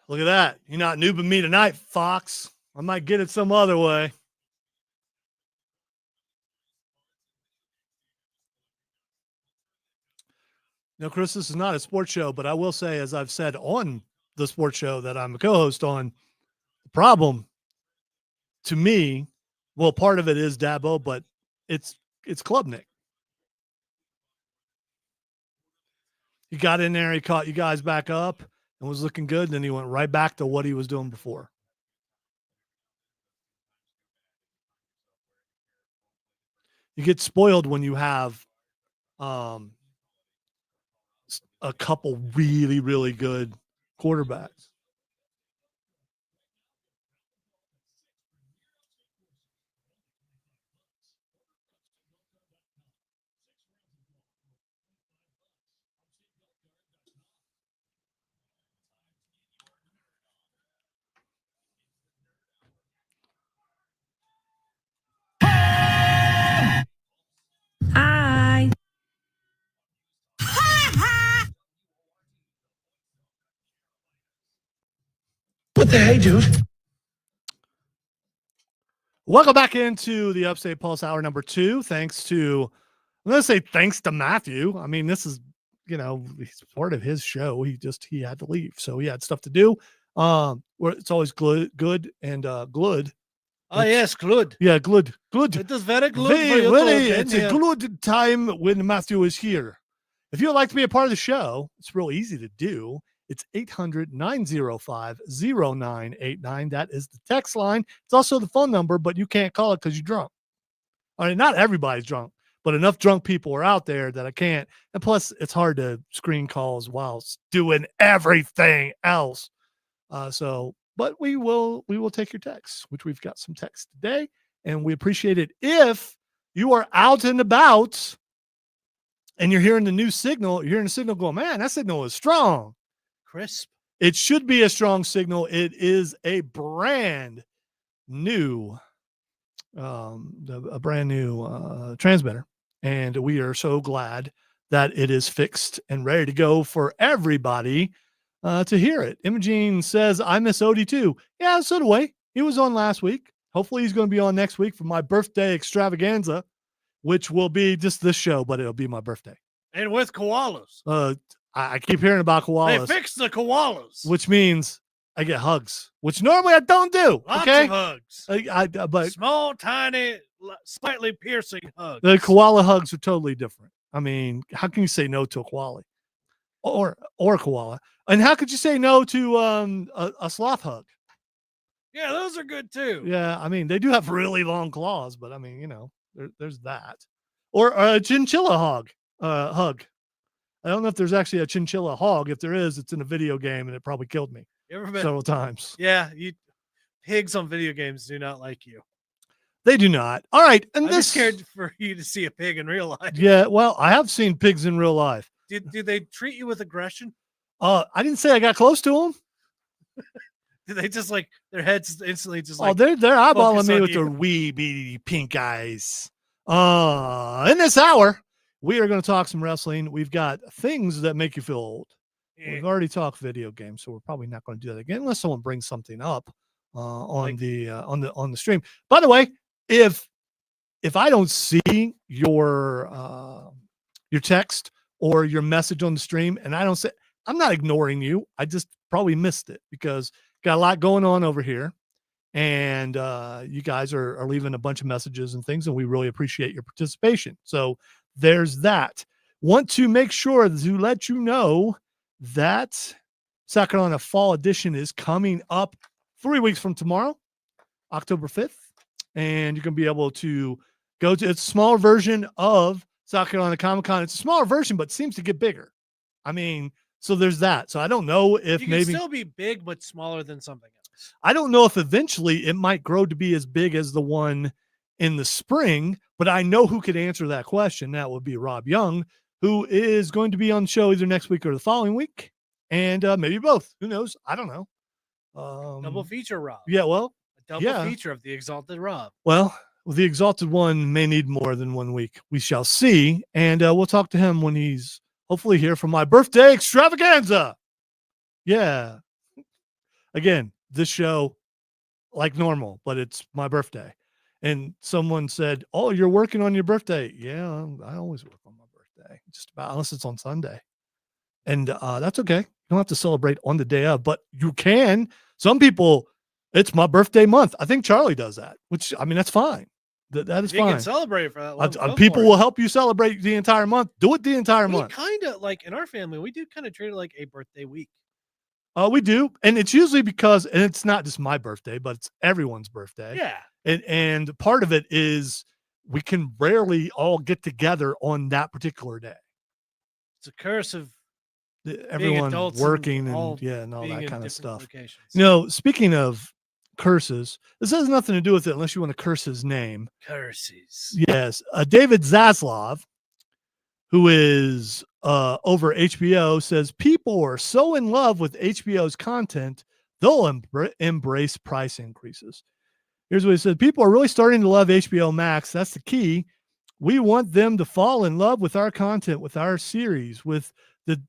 Look at that. You're not noobing me tonight, Fox. I might get it some other way. No, Chris, this is not a sports show, but I will say, as I've said on the sports show that I'm a co-host on, the problem to me, well, part of it is Dabo, but it's Klubnik. He got in there, he caught you guys back up and was looking good. Then he went right back to what he was doing before. You get spoiled when you have a couple really, really good quarterbacks. Hi. What the hey, dude? Welcome back into the Upstate Pulse hour number 2. Thanks to Matthew. I mean, this is, he's part of his show. He had to leave, so he had stuff to do. It's always good and good. Oh, yes, good. Yeah, good. It is very good. It's a good time when Matthew is here. If you'd like to be a part of the show, it's real easy to do. It's 800-905-0989. That is the text line. It's also the phone number, but you can't call it because you're drunk. I mean, not everybody's drunk, but enough drunk people are out there that I can't. And plus, it's hard to screen calls while doing everything else. But we will take your texts, which we've got some texts today, and we appreciate it. If you are out and about and you're hearing the new signal, you're hearing the signal going, man, that signal is strong. Crisp. It should be a strong signal. It is a brand new, transmitter, and we are so glad that it is fixed and ready to go for everybody to hear it. Imogene says, I miss Odie too. Yeah, so do I. He was on last week. Hopefully he's going to be on next week for my birthday extravaganza, which will be just this show, but it'll be my birthday. And with koalas. I keep hearing about koalas. They fixed the koalas. Which means I get hugs, which normally I don't do. Lots okay? of hugs. But small, tiny, slightly piercing hugs. The koala hugs are totally different. I mean, how can you say no to a koala or a koala? And how could you say no to a sloth hug? Yeah, those are good too. Yeah, I mean, they do have really long claws, but I mean, there's that. Or a chinchilla hug. I don't know if there's actually a chinchilla hog. If there is, it's in a video game, and it probably killed me several times. Yeah, pigs on video games do not like you. They do not. All right, and I'm scared for you to see a pig in real life. Yeah, well, I have seen pigs in real life. Do they treat you with aggression? I didn't say I got close to them. Do they just their heads instantly just they're eyeballing me with their wee beady pink eyes. In this hour, we are going to talk some wrestling. We've got things that make you feel old. Yeah. We've already talked video games, so we're probably not going to do that again unless someone brings something up on the stream. By the way, if I don't see your text or your message on the stream, and I don't say, I'm not ignoring you. I just probably missed it because got a lot going on over here, and you guys are leaving a bunch of messages and things, and we really appreciate your participation. So there's that. Want to make sure to let you know that South Carolina Fall Edition is coming up 3 weeks from tomorrow, October 5th. And you're going to be able to go to it's a smaller version of South Carolina Comic-Con. It's a smaller version, but seems to get bigger. I mean, so there's that. So I don't know if you can maybe still be big, but smaller than something else. I don't know if eventually it might grow to be as big as the one in the spring, but I know who could answer that question. That would be Rob Young, who is going to be on the show either next week or the following week, and maybe both. Who knows? I don't know. Double feature Rob. Yeah, well, a double feature of the Exalted Rob. Well, the Exalted One may need more than 1 week. We shall see, and we'll talk to him when he's hopefully here for my birthday extravaganza. Yeah. Again, this show like normal, but it's my birthday. And someone said, oh, you're working on your birthday. Yeah, I always work on my birthday, just about, unless it's on Sunday. And that's okay. You don't have to celebrate on the day of, but you can. Some people, it's my birthday month. I think Charlie does that, which, I mean, that's fine. That is fine. You can celebrate for that long. People will help you celebrate the entire month. Do it the entire month. Kind of like in our family, we do kind of treat it like a birthday week. We do. And it's usually because, and it's not just my birthday, but it's everyone's birthday. Yeah. And part of it is we can rarely all get together on that particular day. It's a curse of everyone working and all that kind of stuff. Locations. Speaking of curses, this has nothing to do with it unless you want to curse his name. Curses. Yes. David Zaslav, who is over HBO, says people are so in love with HBO's content, they'll embrace price increases. Here's what he said. People are really starting to love HBO Max. That's the key. We want them to fall in love with our content, with our series, with the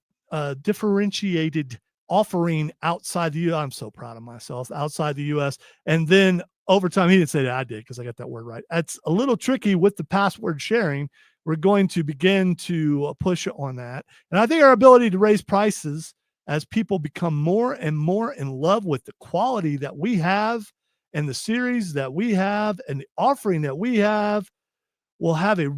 differentiated offering outside the U.S. I'm so proud of myself, outside the U.S. And then over time, he didn't say that, I did, because I got that word right. That's a little tricky with the password sharing. We're going to begin to push on that. And I think our ability to raise prices as people become more and more in love with the quality that we have and the series that we have and the offering that we have will have a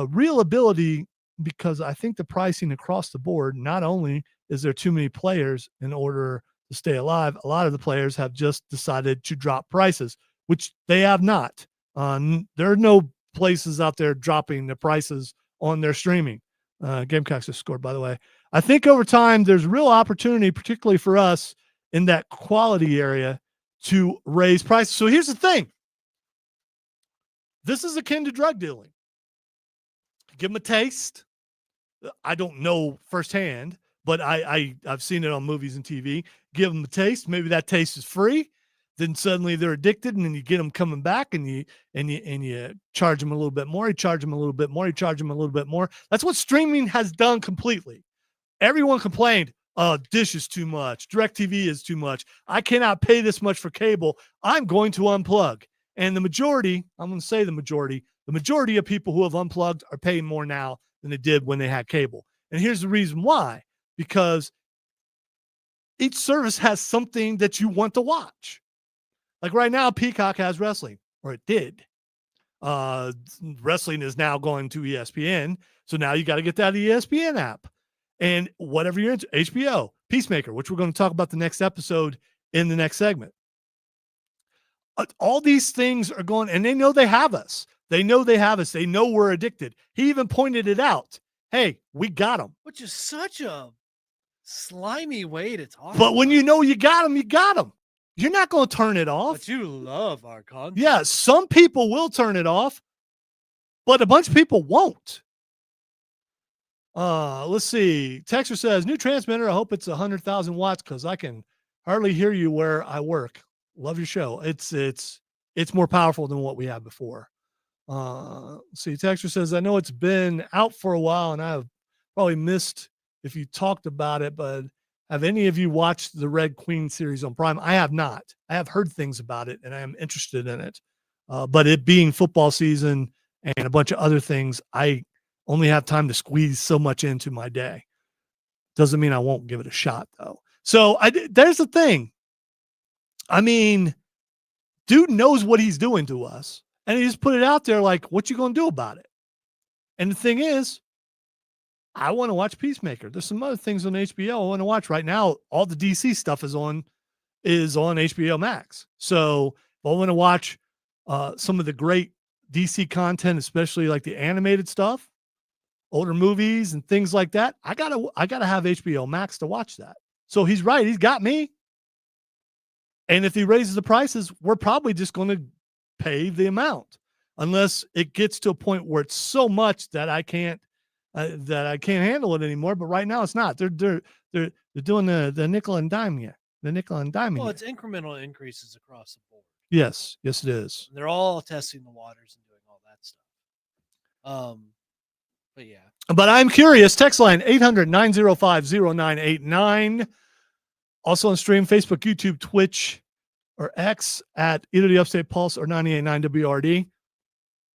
real ability, because I think the pricing across the board, not only is there too many players in order to stay alive, a lot of the players have just decided to drop prices, which they have not. There are no places out there dropping the prices on their streaming. Gamecocks just scored, by the way. I think over time, there's real opportunity, particularly for us in that quality area, to raise prices. So here's the thing. This is akin to drug dealing. Give them a taste. I don't know firsthand, but I've seen it on movies and TV. Give them a taste. Maybe that taste is free. Then suddenly they're addicted, and then you get them coming back, and you charge them a little bit more. You charge them a little bit more. You charge them a little bit more. That's what streaming has done completely. Everyone complained, Dish is too much. DirecTV is too much. I cannot pay this much for cable. I'm going to unplug. And the majority, I'm going to say the majority of people who have unplugged are paying more now than they did when they had cable. And here's the reason why. Because each service has something that you want to watch. Like right now, Peacock has wrestling, or it did. Wrestling is now going to ESPN. So now you got to get that ESPN app. And whatever you're into, HBO, Peacemaker, which we're going to talk about the next episode in the next segment. All these things are going, and they know they have us. They know they have us. They know we're addicted. He even pointed it out. Hey, we got them. Which is such a slimy way to talk. But when you know you got them, you got them. You're not going to turn it off. But you love our content. Yeah, some people will turn it off, but a bunch of people won't. Let's see. Texter says, new transmitter. I hope it's 100,000 watts because I can hardly hear you where I work. Love your show. It's more powerful than what we had before. See, Texter says, I know it's been out for a while and I've probably missed if you talked about it, but have any of you watched the Red Queen series on Prime? I have not. I have heard things about it and I am interested in it. But it being football season and a bunch of other things, I only have time to squeeze so much into my day. Doesn't mean I won't give it a shot though. So there's the thing. I mean, dude knows what he's doing to us. And he just put it out there like, what you going to do about it? And the thing is, I want to watch Peacemaker. There's some other things on HBO I want to watch right now. All the DC stuff is on HBO Max. So if I want to watch some of the great DC content, especially like the animated stuff, older movies and things like that, I gotta have HBO Max to watch that. So he's right. He's got me. And if he raises the prices, we're probably just going to pay the amount unless it gets to a point where it's so much that I can't handle it anymore. But right now it's not. They're doing the nickel and dime yet. The nickel and dime. Well, it's incremental increases across the board. Yes, it is. And they're all testing the waters and doing all that stuff. But yeah. But I'm curious. Text line 800-905-0989. Also on stream, Facebook, YouTube, Twitch, or X at either the Upstate Pulse or 98.9 WRD.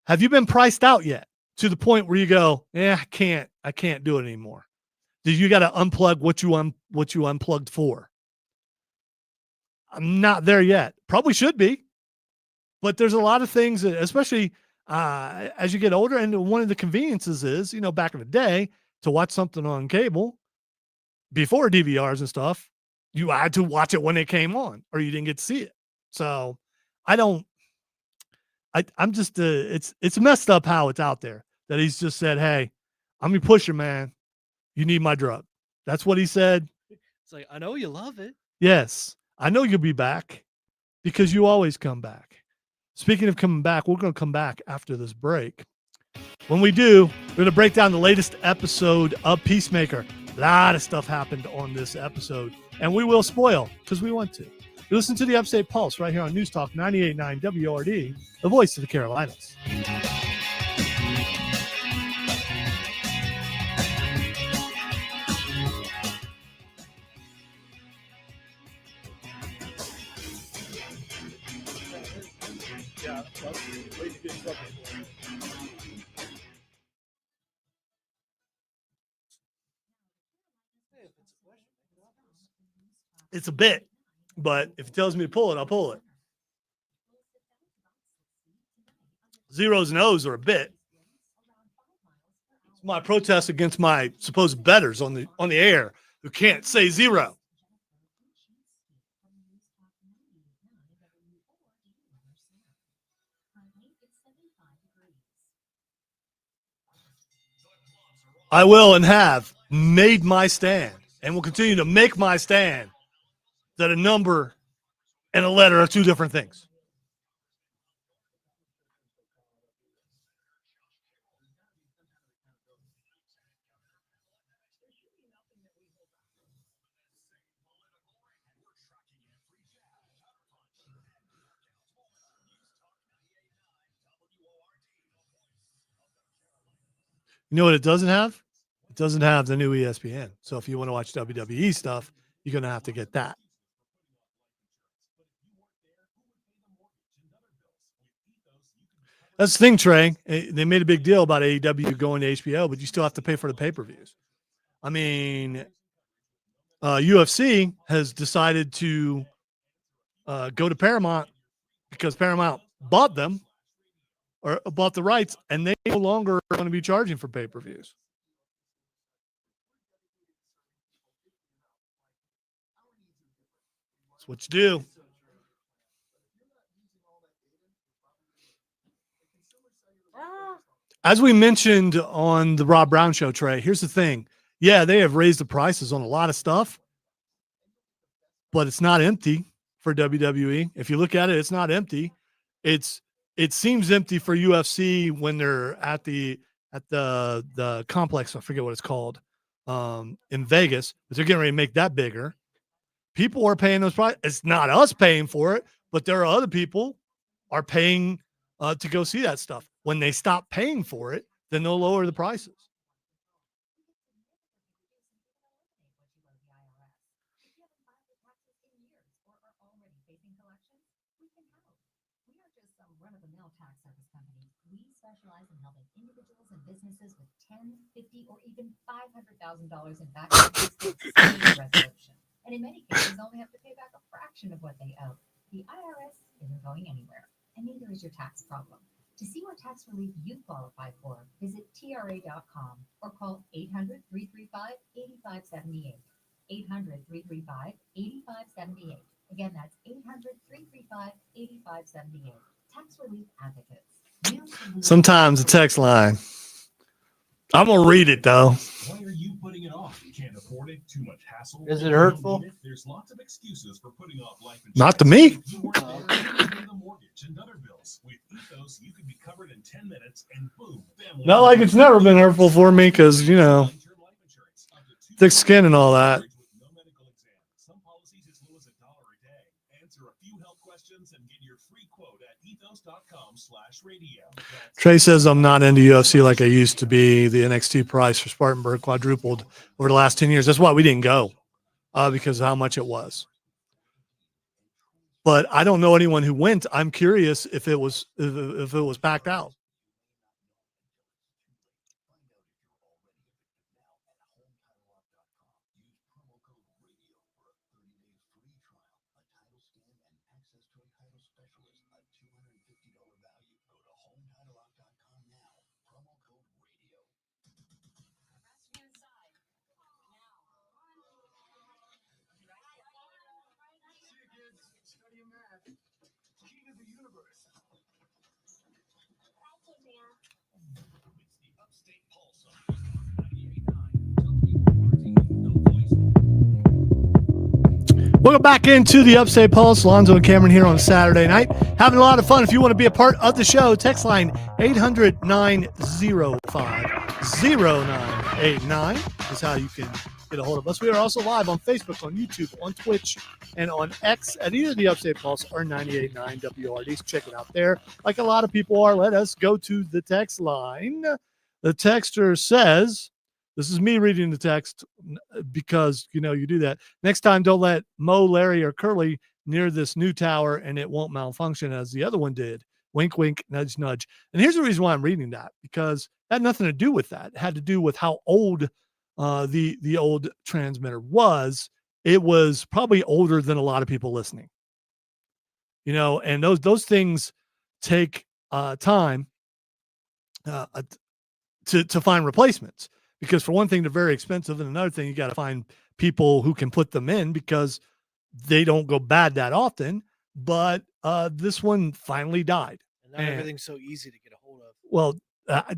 Have you been priced out yet to the point where you go, I can't do it anymore? Did you got to unplug what you unplugged for? I'm not there yet. Probably should be, but there's a lot of things, especially as you get older. And one of the conveniences is, back in the day, to watch something on cable before DVRs and stuff, you had to watch it when it came on or you didn't get to see it. So I'm just, it's messed up how it's out there that he's just said, hey, I'm your pusher, man. You need my drug. That's what he said. It's like, I know you love it. Yes. I know you'll be back because you always come back. Speaking of coming back, we're going to come back after this break. When we do, we're going to break down the latest episode of Peacemaker. A lot of stuff happened on this episode, and we will spoil because we want to. You listen to the Upstate Pulse right here on News Talk 98.9 WRD, the voice of the Carolinas. It's a bit, but if it tells me to pull it, I'll pull it. Zeros and O's are a bit. It's my protest against my supposed bettors on the air who can't say zero. I will and have made my stand and will continue to make my stand that a number and a letter are two different things. You know what it doesn't have? It doesn't have the new ESPN. So if you want to watch WWE stuff, you're going to have to get that. That's the thing, Trey. They made a big deal about AEW going to HBO, but you still have to pay for the pay-per-views. I mean, UFC has decided to go to Paramount because Paramount bought them or bought the rights, and they no longer are going to be charging for pay-per-views. That's what you do. As we mentioned on the Rob Brown Show, Trey, here's the thing. Yeah, they have raised the prices on a lot of stuff, but it's not empty for WWE. If you look at it, it's not empty. It seems empty for UFC when they're at the complex. I forget what it's called in Vegas, but they're getting ready to make that bigger. People are paying those prices. It's not us paying for it, but there are other people are paying to go see that stuff. When they stop paying for it, then they'll lower the prices. Run-of-the-mill tax service company. We specialize in helping individuals and businesses with $10, $50, or even $500,000 in back taxes resolution. And in many cases, only have to pay back a fraction of what they owe. The IRS isn't going anywhere, and neither is your tax problem. To see what tax relief you qualify for, visit TRA.com or call 800-335-8578. 800-335-8578. Again, that's 800-335-8578. Tax relief advocates. Sometimes the text line. I'm going to read it, though. Why are you putting it off? You can't afford it. Too much hassle. Is it hurtful? There's lots of excuses for putting off life insurance. Not to me. You weren't there to pay the mortgage and other bills. With Ethos, you could be covered in 10 minutes and boom, family. Not like it's never been hurtful for me because, you know, thick skin and all that. No medical exam. Some policies as low as $1 a day. Answer a few health questions and get your free quote at ethos.com/radio. Trey says I'm not into UFC like I used to be. The NXT price for Spartanburg quadrupled over the last 10 years. That's why we didn't go because of how much it was. But I don't know anyone who went. I'm curious if it was packed out. Welcome back into the Upstate Pulse. Lonzo and Cameron here on a Saturday night. Having a lot of fun. If you want to be a part of the show, text line 800-905-0989 is how you can get a hold of us. We are also live on Facebook, on YouTube, on Twitch, and on X at either the Upstate Pulse or 98.9 WRD. So check it out there. Like a lot of people are, let us go to the text line. The texter says, this is me reading the text because, you know, you do that. Next time, don't let Mo, Larry, or Curly near this new tower and it won't malfunction as the other one did. Wink, wink, nudge, nudge. And here's the reason why I'm reading that, because it had nothing to do with that. It had to do with how old the old transmitter was. It was probably older than a lot of people listening. And those things take time to find replacements, because for one thing, they're very expensive, and another thing, you got to find people who can put them in, because they don't go bad that often. But this one finally died. And not everything's so easy to get a hold of. Well,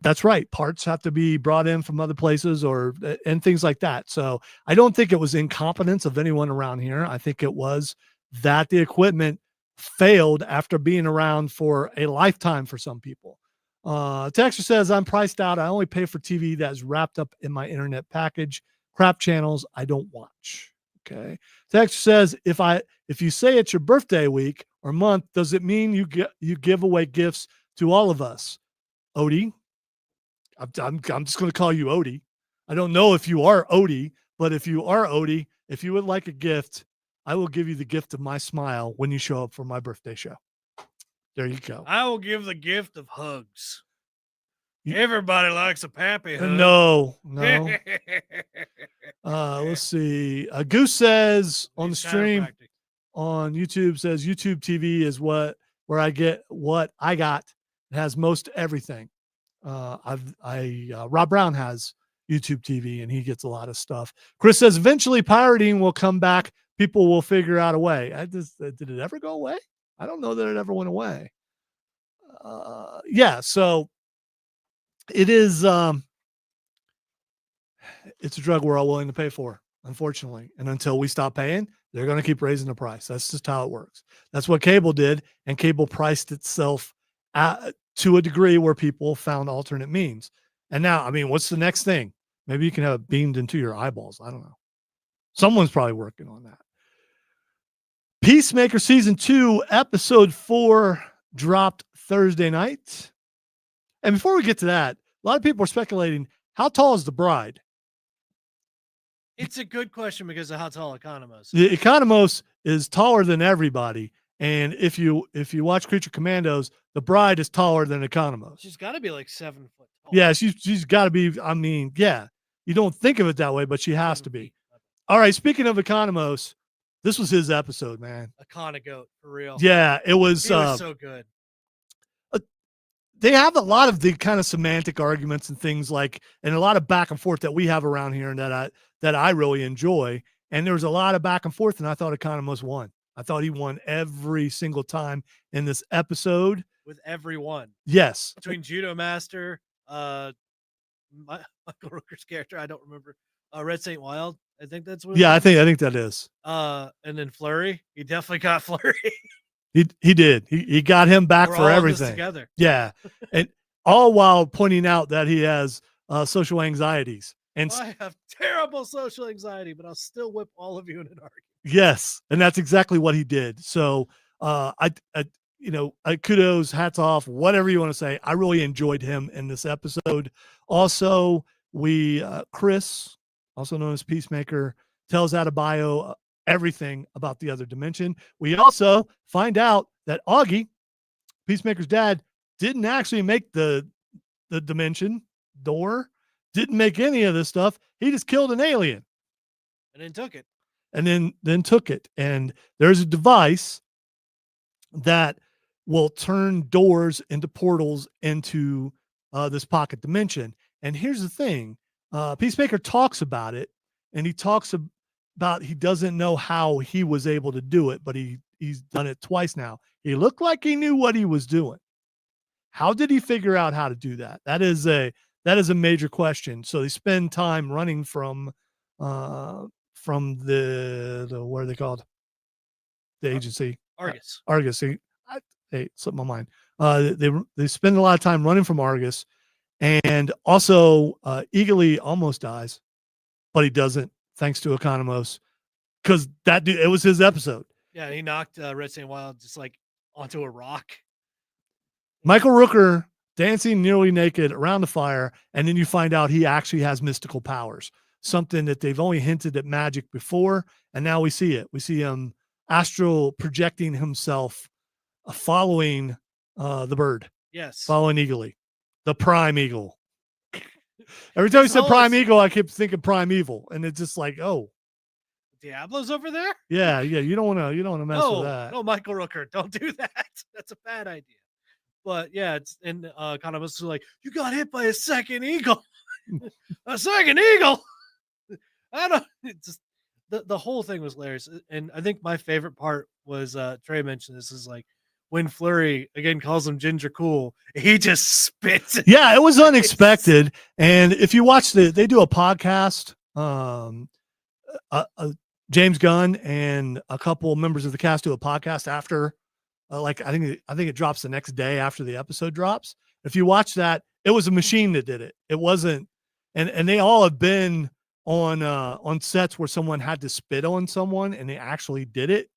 that's right. Parts have to be brought in from other places and things like that. So I don't think it was incompetence of anyone around here. I think it was that the equipment failed after being around for a lifetime for some people. Texter says, I'm priced out. I only pay for TV that's wrapped up in my internet package. Crap channels I don't watch. Okay. Texter says, if you say it's your birthday week or month, does it mean you give away gifts to all of us? Odie, I'm just going to call you Odie. I don't know if you are Odie, but if you are Odie, if you would like a gift, I will give you the gift of my smile when you show up for my birthday show. There you go. I will give the gift of hugs. Everybody likes a pappy hug. No. Let's see. Goose says on the stream on YouTube, says YouTube TV is where I get what I got. It has most everything. Rob Brown has YouTube TV and he gets a lot of stuff. Chris says eventually pirating will come back. People will figure out a way. Did it ever go away? I don't know that it ever went away. Yeah. So it is, it's a drug we're all willing to pay for, unfortunately. And until we stop paying, they're going to keep raising the price. That's just how it works. That's what cable did. And cable priced itself to a degree where people found alternate means. And now, I mean, what's the next thing? Maybe you can have it beamed into your eyeballs. I don't know. Someone's probably working on that. Peacemaker Season 2, Episode 4 dropped Thursday night. And before we get to that, a lot of people are speculating, how tall is the bride? It's a good question because of how tall Economos. The Economos is taller than everybody. And if you watch Creature Commandos, the bride is taller than Economos. She's got to be like 7 foot tall. Yeah, she's got to be. I mean, yeah, you don't think of it that way, but she has to be. All right, speaking of Economos, this was his episode, man. Econogoat, for real. Yeah, it was. He was so good. They have a lot of the kind of semantic arguments and things like, and a lot of back and forth that we have around here, and that I really enjoy. And there was a lot of back and forth, and I thought Economos won. I thought he won every single time in this episode. With everyone. Yes. Between Judo Master, Michael Rooker's character, I don't remember. Red Saint Wild. I think that's what. Yeah, I think that is. And then Flurry. He definitely got Flurry. He did. He got him back for everything. Together. Yeah. And all while pointing out that he has social anxieties. And I have terrible social anxiety, but I'll still whip all of you in an argument. Yes. And that's exactly what he did. So kudos, hats off, whatever you want to say. I really enjoyed him in this episode. Also, Chris, also known as Peacemaker, tells Adebayo everything about the other dimension. We also find out that Augie, Peacemaker's dad, didn't actually make the dimension door, didn't make any of this stuff. He just killed an alien. And then took it. And then took it. And there's a device that will turn doors into portals into this pocket dimension. And here's the thing. Peacemaker talks about it, and he talks about he doesn't know how he was able to do it, but he's done it twice now. He looked like he knew what he was doing. How did he figure out how to do that? That is a major question. So they spend time running from the what are they called? The agency. Argus. Argus. Hey, slipped my mind. They spend a lot of time running from Argus, and also Eagly almost dies, but he doesn't, thanks to Economos, because that dude, it was his episode. Yeah, he knocked Red Saint Wild just like onto a rock. Michael Rooker dancing nearly naked around the fire, and then you find out he actually has mystical powers, something that they've only hinted at magic before, and now we see it. We see him astral projecting himself, following the bird. Yes. Following Eagly, the prime eagle. Every time you It's said all- Prime it's- Eagle, I kept thinking Primeval, and it's just like, oh, Diablo's over there? yeah. You don't want to mess with that. No, Michael Rooker, don't do that. That's a bad idea. But yeah, it's and kind of was like, you got hit by a second eagle. A second eagle. I don't. It's just the whole thing was hilarious, and I think my favorite part was Trey mentioned this is like when Flurry again calls him Ginger Cool, he just spits it. Yeah, it was unexpected. And if you watch they do a podcast, James Gunn and a couple members of the cast do a podcast after, like I think it drops the next day after the episode drops. If you watch that, it was a machine that did it. It wasn't, and they all have been on sets where someone had to spit on someone and they actually did it.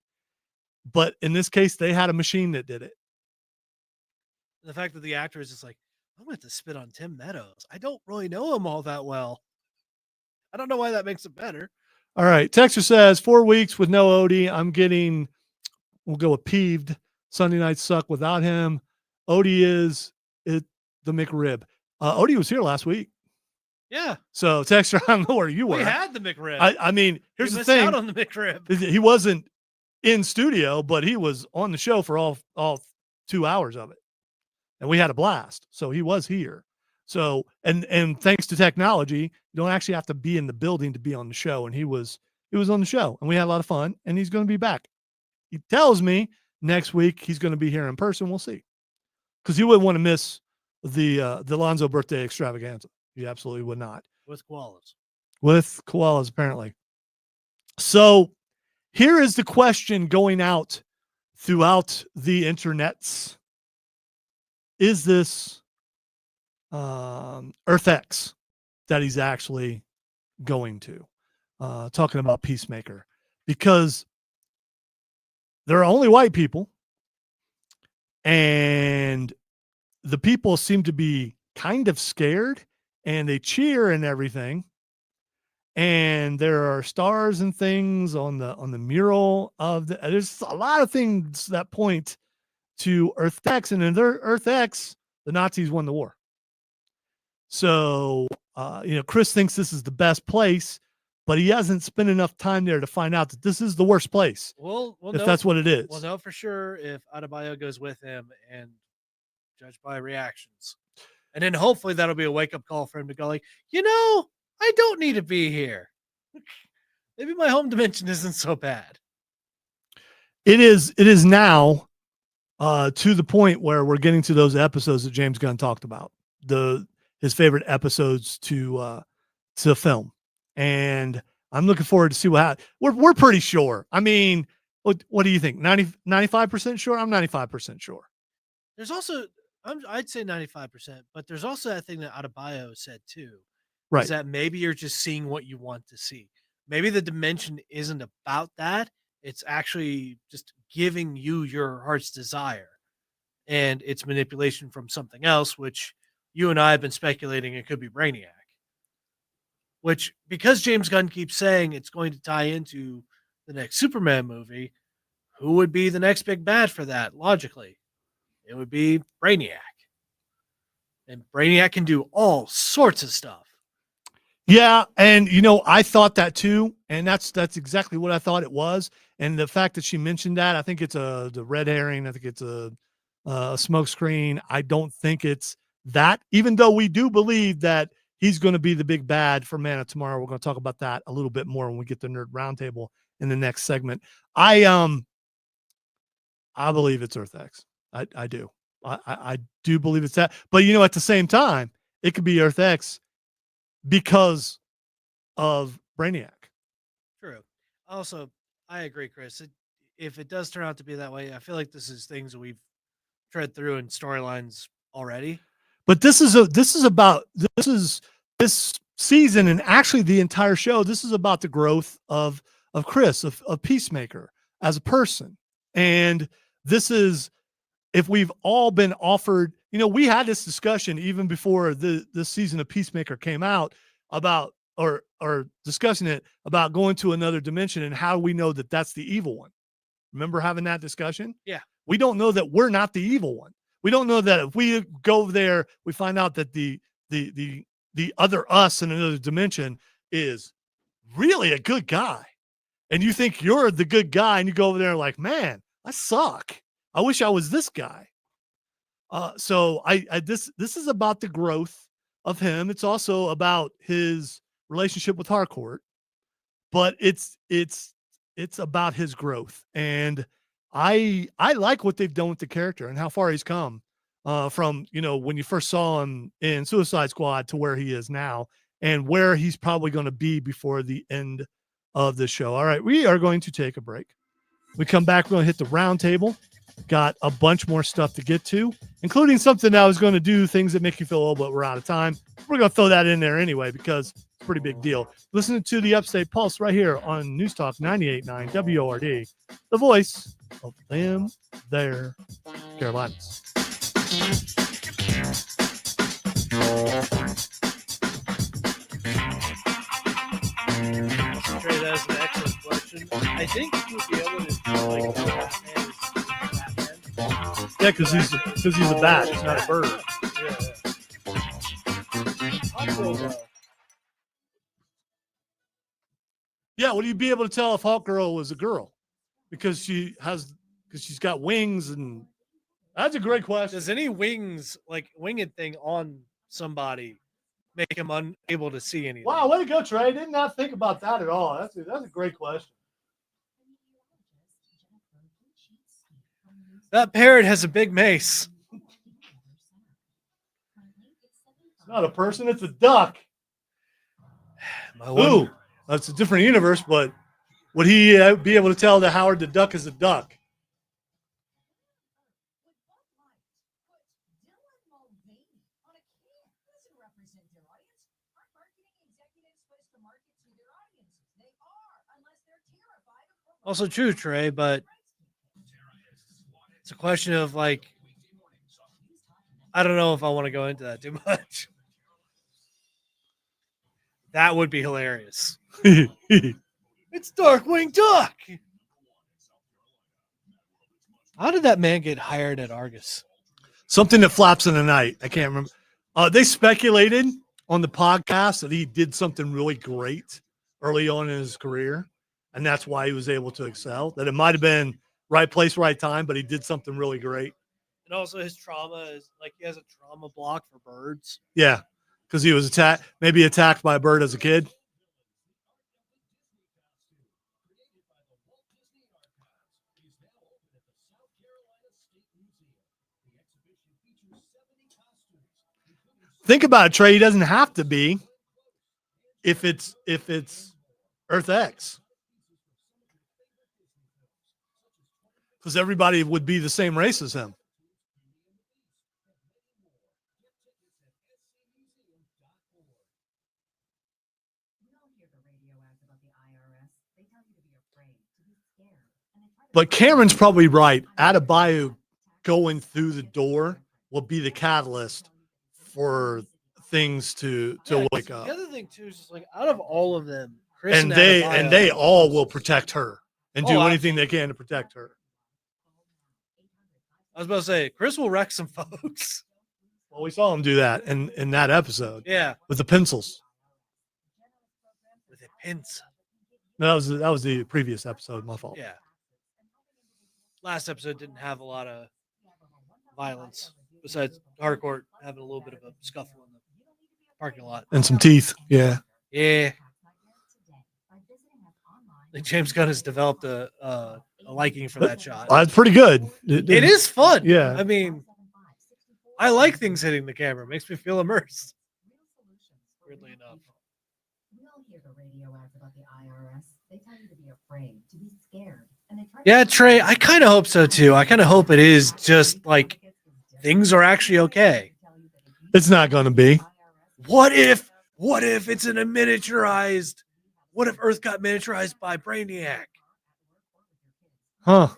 But in this case, they had a machine that did it. The fact that the actor is just like, I'm going to spit on Tim Meadows. I don't really know him all that well. I don't know why that makes it better. All right. Texter says 4 weeks with no Odie. We'll go with peeved. Sunday nights suck without him. Odie is the McRib. Odie was here last week. Yeah. So Texter, I don't know where you were. We had the McRib. I mean, here's We the missed thing. out on the McRib. He wasn't in studio, but he was on the show for all 2 hours of it. And we had a blast. So he was here. So, and thanks to technology, you don't actually have to be in the building to be on the show. And he was on the show and we had a lot of fun and he's going to be back. He tells me next week he's going to be here in person. We'll see. Cause he wouldn't want to miss the Lonzo birthday extravaganza. He absolutely would not. With koalas. With koalas, apparently. So here is the question going out throughout the internets. Is this Earth X that he's actually going to? Talking about Peacemaker. Because there are only white people. And the people seem to be kind of scared. And they cheer and everything. And there are stars and things on the mural of there's a lot of things that point to Earth X, and in Earth X, the Nazis won the war. So, Chris thinks this is the best place, but he hasn't spent enough time there to find out that this is the worst place. If that's what it is. We'll know for sure if Adebayo goes with him and judge by reactions. And then hopefully that'll be a wake-up call for him to go like, I don't need to be here. Maybe my home dimension isn't so bad. It is now to the point where we're getting to those episodes that James Gunn talked about, his favorite episodes to film. And I'm looking forward to see what happens. We're pretty sure. I mean, what do you think? 95% sure? I'm 95% sure. There's also, I'd say 95%, but there's also that thing that Adebayo said too. Right. Is that maybe you're just seeing what you want to see. Maybe the dimension isn't about that. It's actually just giving you your heart's desire. And it's manipulation from something else, which you and I have been speculating it could be Brainiac. Which, because James Gunn keeps saying it's going to tie into the next Superman movie, who would be the next big bad for that, logically? It would be Brainiac. And Brainiac can do all sorts of stuff. Yeah, and I thought that too, and that's exactly what I thought it was. And the fact that she mentioned that, I think it's the red herring. I think it's a smoke screen. I don't think it's that, even though we do believe that he's going to be the big bad for Man of Tomorrow. We're going to talk about that a little bit more when we get to Nerd Roundtable in the next segment. I believe it's Earth X. I do. I do believe it's that. But at the same time, it could be Earth X because of Brainiac. True. Also, I agree, Chris. If it does turn out to be that way, I feel like this is things that we've tread through in storylines already. But this is this season, and actually the entire show. This is about the growth of Chris, of Peacemaker as a person. And this is, if we've all been offered, we had this discussion even before this season of Peacemaker came out about, or discussing it about going to another dimension and how we know that that's the evil one. Remember having that discussion? Yeah. We don't know that we're not the evil one. We don't know that if we go there, we find out that the the other us in another dimension is really a good guy. And you think you're the good guy, and you go over there like, man, I suck. I wish I was this guy. So this is about the growth of him. It's also about his relationship with Harcourt, but it's about his growth. And I like what they've done with the character and how far he's come from, when you first saw him in Suicide Squad to where he is now and where he's probably going to be before the end of the show. All right, we are going to take a break. We come back, we're going to hit the round table. Got a bunch more stuff to get to, including something I was going to do, things that make you feel old, but we're out of time. We're going to throw that in there anyway because it's a pretty big deal. Listening to the Upstate Pulse right here on News Talk 98.9 WORD, the voice of them there, Carolinas. Trey, that's an excellent question. I think you would be able to do like Batman. Yeah, because he's a bat, he's not a bird. Yeah, would you be able to tell if Hawk Girl was a girl? Because she's got wings, and that's a great question. Does any winged thing on somebody make him unable to see anything? Wow, way to go, Trey. I did not think about that at all. That's a great question. That parrot has a big mace. It's not a person, it's a duck. Ooh, that's a different universe, but would he be able to tell that Howard the Duck is a duck? Also true, Trey, but it's a question of I don't know if I want to go into that too much. That would be hilarious. It's Darkwing Duck. How did that man get hired at Argus? Something that flaps in the night. I can't remember. They speculated on the podcast that he did something really great early on in his career, and that's why he was able to excel. That it might have been right place, right time, but he did something really great. And also his trauma is he has a trauma block for birds. Yeah, because he was attacked by a bird as a kid. Think about it, Trey. He doesn't have to be if it's Earth X. Because everybody would be the same race as him. But Cameron's probably right. Adebayo going through the door will be the catalyst for things to wake up. The other thing too is just out of all of them, Chris and they all will protect her and do anything they can to protect her. I was about to say Chris will wreck some folks. Well, we saw him do that in that episode. Yeah, with the pencils. With a pencil. No, that was the previous episode. My fault. Yeah. Last episode didn't have a lot of violence besides Harcourt having a little bit of a scuffle in the parking lot and some teeth. Yeah. I think James Gunn has developed a liking for that shot. It's pretty good. It is fun. Yeah. I mean, I like things hitting the camera. It makes me feel immersed. Weirdly enough. Yeah, Trey, I kind of hope so too. I kind of hope it is just things are actually okay. It's not going to be. What if it's in a miniaturized? What if Earth got miniaturized by Brainiac? Huh.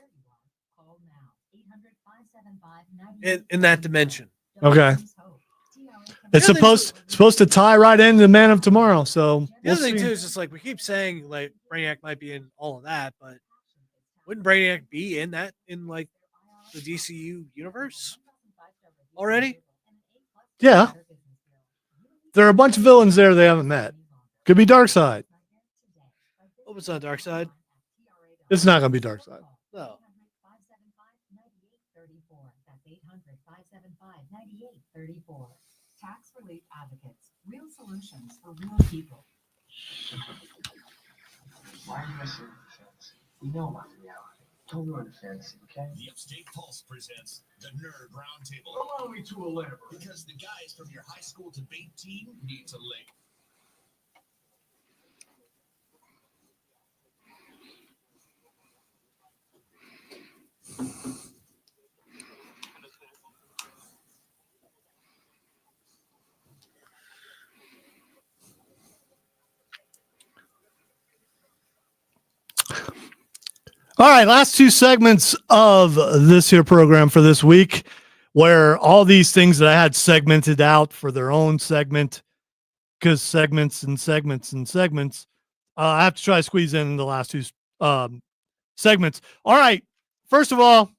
In that dimension. Okay. It's supposed to tie right into Man of Tomorrow. So the other thing too is just we keep saying Brainiac might be in all of that, but wouldn't Brainiac be in the DCU universe already? Yeah. There are a bunch of villains there they haven't met. Could be Darkseid. Hope it's not Dark Side. It's not going to be Darkseid. No. Tax relief advocates, real solutions for real people. Why are you messing with the fantasy? We know about reality. Don't ruin the fantasy, okay? The Upstate Pulse presents the Nerd Roundtable. Allow me to elaborate. Because the guys from your high school debate team need to link. All right, last two segments of this here program for this week, where all these things that I had segmented out for their own segment, because segments and segments and segments, I have to try to squeeze in the last two segments. All right, first of all,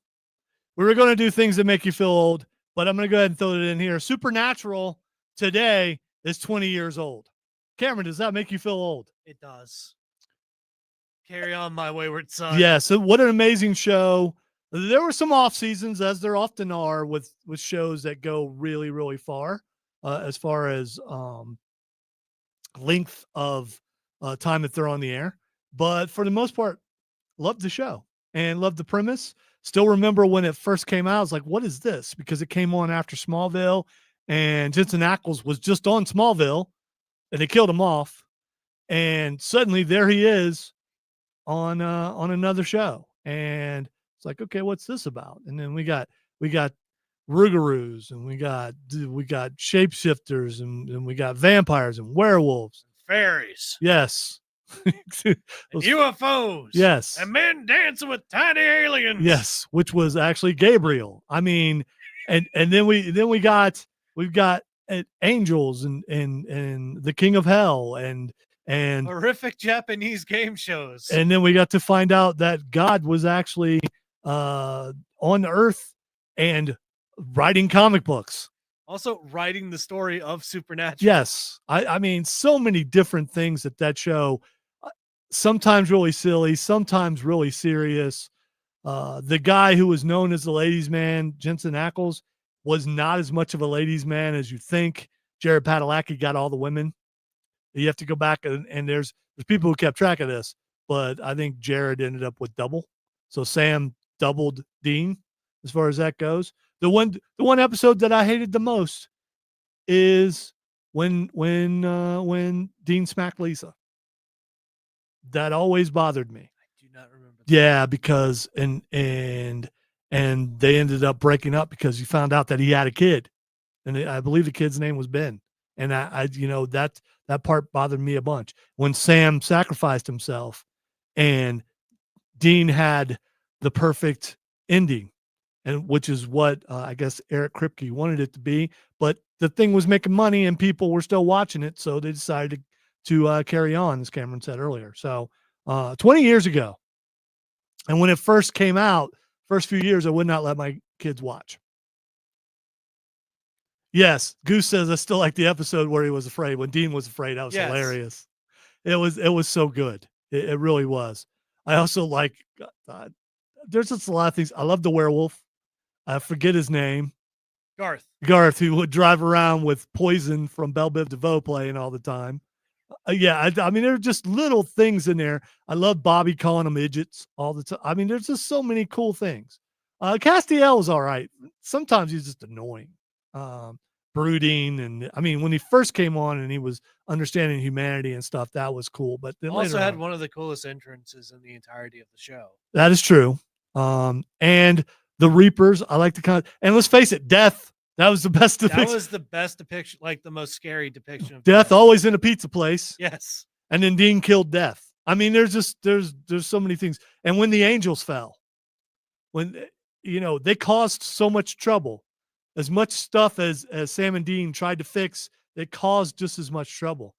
we were going to do things that make you feel old, but I'm going to go ahead and throw it in here. Supernatural today is 20 years old. Cameron, does that make you feel old? It does. Carry on, my wayward son. Yeah, so what an amazing show. There were some off seasons, as there often are with shows that go really, really far as length of time that they're on the air. But for the most part, loved the show and loved the premise. Still remember when it first came out, I was like, what is this? Because it came on after Smallville, and Jensen Ackles was just on Smallville, and they killed him off. And suddenly there he is on another show, and it's like, okay, what's this about? And then we got Rougarous, and we got shapeshifters, and we got vampires and werewolves, Fairies. yes. And UFOs. Yes. And men dancing with tiny aliens. Yes, which was actually Gabriel. I mean, and then we've got angels and the King of Hell and Horrific Japanese game shows. and then we got to find out that God was actually on Earth and writing comic books. Also writing the story of Supernatural. Yes, I mean, so many different things that show. Sometimes really silly, sometimes really serious. The guy who was known as the ladies' man, Jensen Ackles, was not as much of a ladies' man as you think. Jared Padalecki got all the women. You have to go back and there's people who kept track of this, but I think Jared ended up with double. So Sam doubled Dean as far as that goes. The one episode that I hated the most is when Dean smacked Lisa. That always bothered me. I do not remember that. Yeah, because and they ended up breaking up because he found out that he had a kid, and I believe the kid's name was Ben. And I that part bothered me a bunch when Sam sacrificed himself, and Dean had the perfect ending, and which is what I guess Eric Kripke wanted it to be. But the thing was making money, and people were still watching it, so they decided to carry on, as Cameron said earlier. So 20 years ago, and when it first came out, first few years, I would not let my kids watch. Yes, Goose says I still like the episode where he was afraid, when Dean was afraid. That was hilarious. It was so good. It really was. I also like, there's just a lot of things. I love the werewolf. I forget his name. Garth, who would drive around with Poison from Belle Biv DeVoe playing all the time. I mean, there are just little things in there. I love Bobby calling them idiots all the time. I mean, there's just so many cool things. Castiel is all right. Sometimes he's just annoying, brooding. And I mean, when he first came on and he was understanding humanity and stuff, that was cool. But then Also had on, one of the coolest entrances in the entirety of the show. that is true. And the Reapers, I like to and let's face it, Death. That was the best depiction. That was the best depiction, like the most scary depiction of Death, always in a pizza place. Yes. And then Dean killed Death. I mean, there's so many things. And when the angels fell, when they caused so much trouble, as much stuff as Sam and Dean tried to fix, they caused just as much trouble.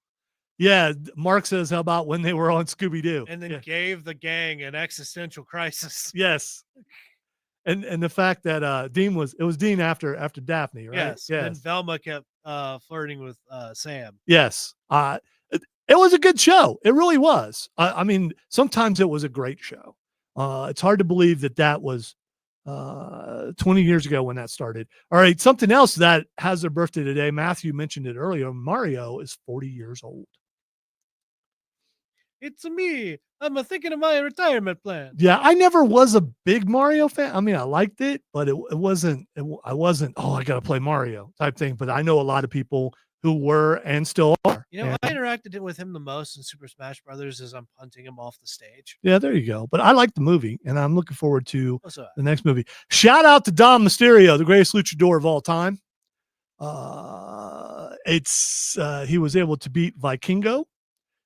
Yeah, Mark says, how about when they were on Scooby-Doo? And then gave the gang an existential crisis. Yes. and the fact that Dean was Dean after Daphne, right? Yes. And then Velma kept flirting with Sam. Yes. It was a good show. It really was. I mean, sometimes it was a great show. It's hard to believe that was 20 years ago when that started. All right. Something else that has their birthday today. Matthew mentioned it earlier. Mario is 40 years old. It's me. I'm thinking of my retirement plan. Yeah, I never was a big Mario fan. I mean, I liked it, but I wasn't, I got to play Mario type thing. But I know a lot of people who were and still are. You know, I interacted with him the most in Super Smash Brothers as I'm punting him off the stage. Yeah, there you go. But I like the movie, and I'm looking forward to Also, the next movie. Shout out to Dom Mysterio, the greatest luchador of all time. He was able to beat Vikingo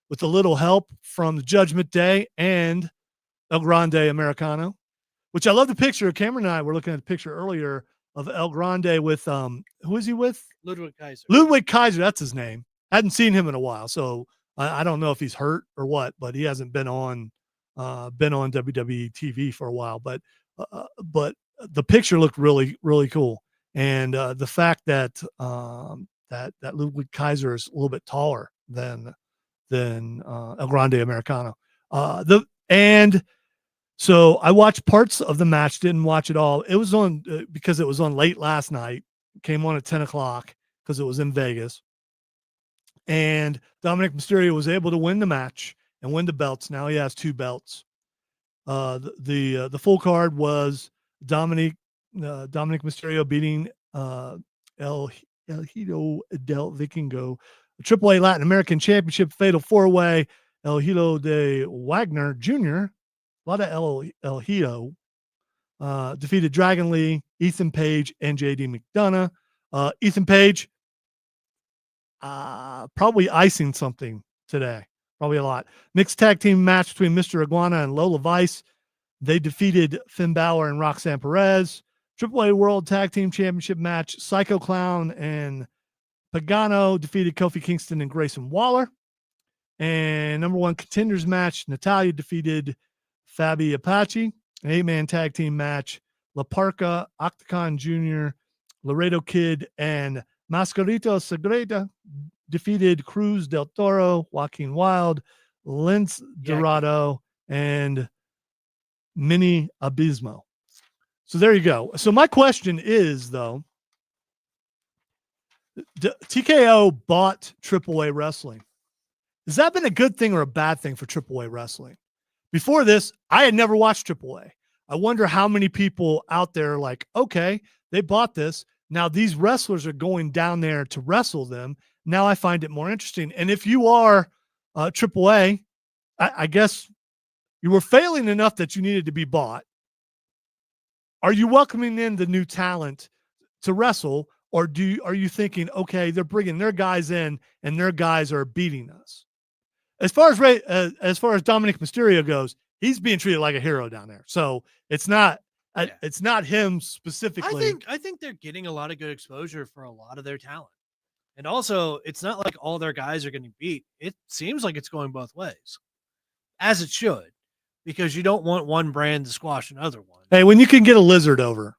with a little help from the Judgment Day and El Grande Americano, which I love the picture. Cameron and I were looking at the picture earlier of El Grande with who is he with? Ludwig Kaiser. Ludwig Kaiser, that's his name. Hadn't seen him in a while, so I don't know if he's hurt or what, but he hasn't been on WWE TV for a while. But the picture looked really, really cool, and the fact that that Ludwig Kaiser is a little bit taller than El Grande Americano. So I watched parts of the match, didn't watch it all. It was on because it was on late last night. Came on at 10 o'clock because it was in Vegas. And Dominic Mysterio was able to win the match and win the belts. Now he has 2 belts. The full card was Dominic Mysterio beating El Hijo del Vikingo, AAA Latin American Championship Fatal 4-Way. El Hijo de Wagner Jr., a lot of El Hijo, defeated Dragon Lee, Ethan Page, and JD McDonough. Ethan Page, probably icing something today. Probably a lot. Mixed tag team match between Mr. Iguana and Lola Vice. They defeated Finn Balor and Roxanne Perez. AAA World Tag Team Championship match. Psycho Clown and Pagano defeated Kofi Kingston and Grayson Waller. And number 1 contenders match, Natalya defeated Fabi Apache. An 8-man tag team match, La Parca, Octagon Jr., Laredo Kid, and Mascarito Sagrada defeated Cruz del Toro, Joaquin Wilde, Lince Dorado, and Mini Abismo. So there you go. So my question is, though, TKO bought AAA Wrestling. Has that been a good thing or a bad thing for AAA Wrestling? Before this, I had never watched AAA. I wonder how many people out there are like, okay, they bought this. Now these wrestlers are going down there to wrestle them. Now I find it more interesting. And if you are AAA, I guess you were failing enough that you needed to be bought. Are you welcoming in the new talent to wrestle, or are you thinking, okay, they're bringing their guys in and their guys are beating us? As far as Dominic Mysterio goes, he's being treated like a hero down there. So it's not him specifically. I think they're getting a lot of good exposure for a lot of their talent. And also, it's not like all their guys are getting beat. It seems like it's going both ways, as it should, because you don't want one brand to squash another one. Hey, when you can get a lizard over,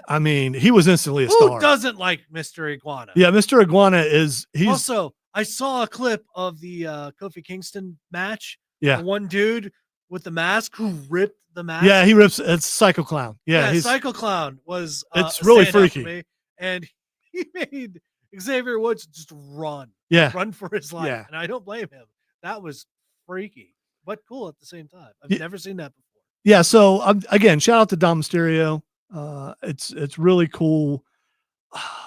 I mean, he was instantly a star. Who doesn't like Mr. Iguana? Yeah, Mr. Iguana he's also. I saw a clip of the Kofi Kingston match. Yeah, the one dude with the mask who ripped the mask. Yeah, he rips. It's Psycho Clown. Yeah, Psycho Clown was. It's really freaky, me, and he made Xavier Woods just run. Yeah, run for his life. Yeah, and I don't blame him. That was freaky, but cool at the same time. I've never seen that before. Yeah. So again, shout out to Dom Mysterio. It's really cool.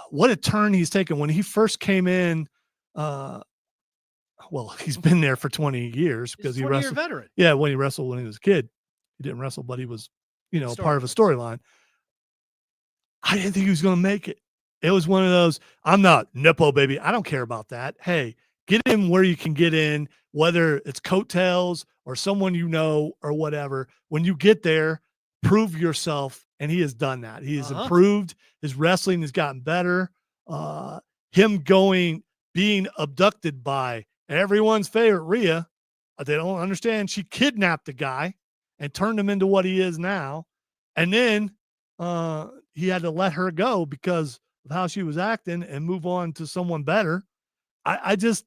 What a turn he's taken when he first came in. Well, he's been there for 20 years because he wrestled. Veteran. Yeah, when he wrestled when he was a kid, he didn't wrestle, but he was, part of a storyline. I didn't think he was going to make it. It was one of those. I'm not Nippo, baby. I don't care about that. Hey, get in where you can get in, whether it's coattails or someone or whatever. When you get there, prove yourself, and he has done that. He has improved. His wrestling has gotten better. Being abducted by everyone's favorite Rhea. They don't understand. She kidnapped the guy and turned him into what he is now. And then he had to let her go because of how she was acting and move on to someone better. I just,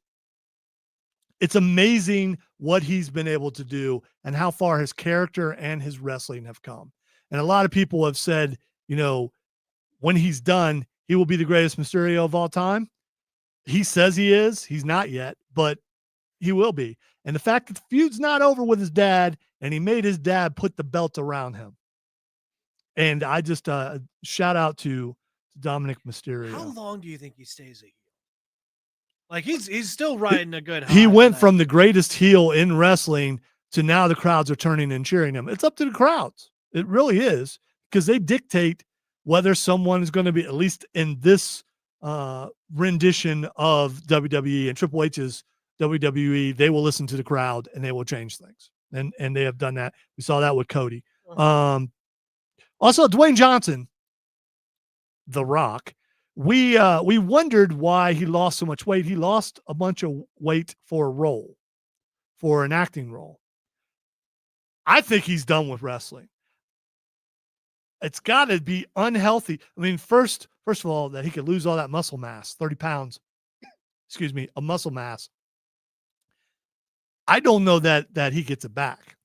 it's amazing what he's been able to do and how far his character and his wrestling have come. And a lot of people have said, when he's done, he will be the greatest Mysterio of all time. He says he is. He's not yet, but he will be. And the fact that the feud's not over with his dad, and he made his dad put the belt around him. And I just shout out to Dominic Mysterio. How long do you think he stays a heel? Like he's still riding a good high. He went from the greatest heel in wrestling to now the crowds are turning and cheering him. It's up to the crowds. It really is, because they dictate whether someone is going to be, at least in this rendition of WWE and Triple H's WWE, they will listen to the crowd and they will change things. And they have done that. We saw that with Cody. Also, Dwayne Johnson, The Rock, we wondered why he lost so much weight. He lost a bunch of weight for a role, for an acting role. I think he's done with wrestling. It's got to be unhealthy. I mean, first of all, that he could lose all that muscle mass, 30 pounds, of muscle mass. I don't know that he gets it back.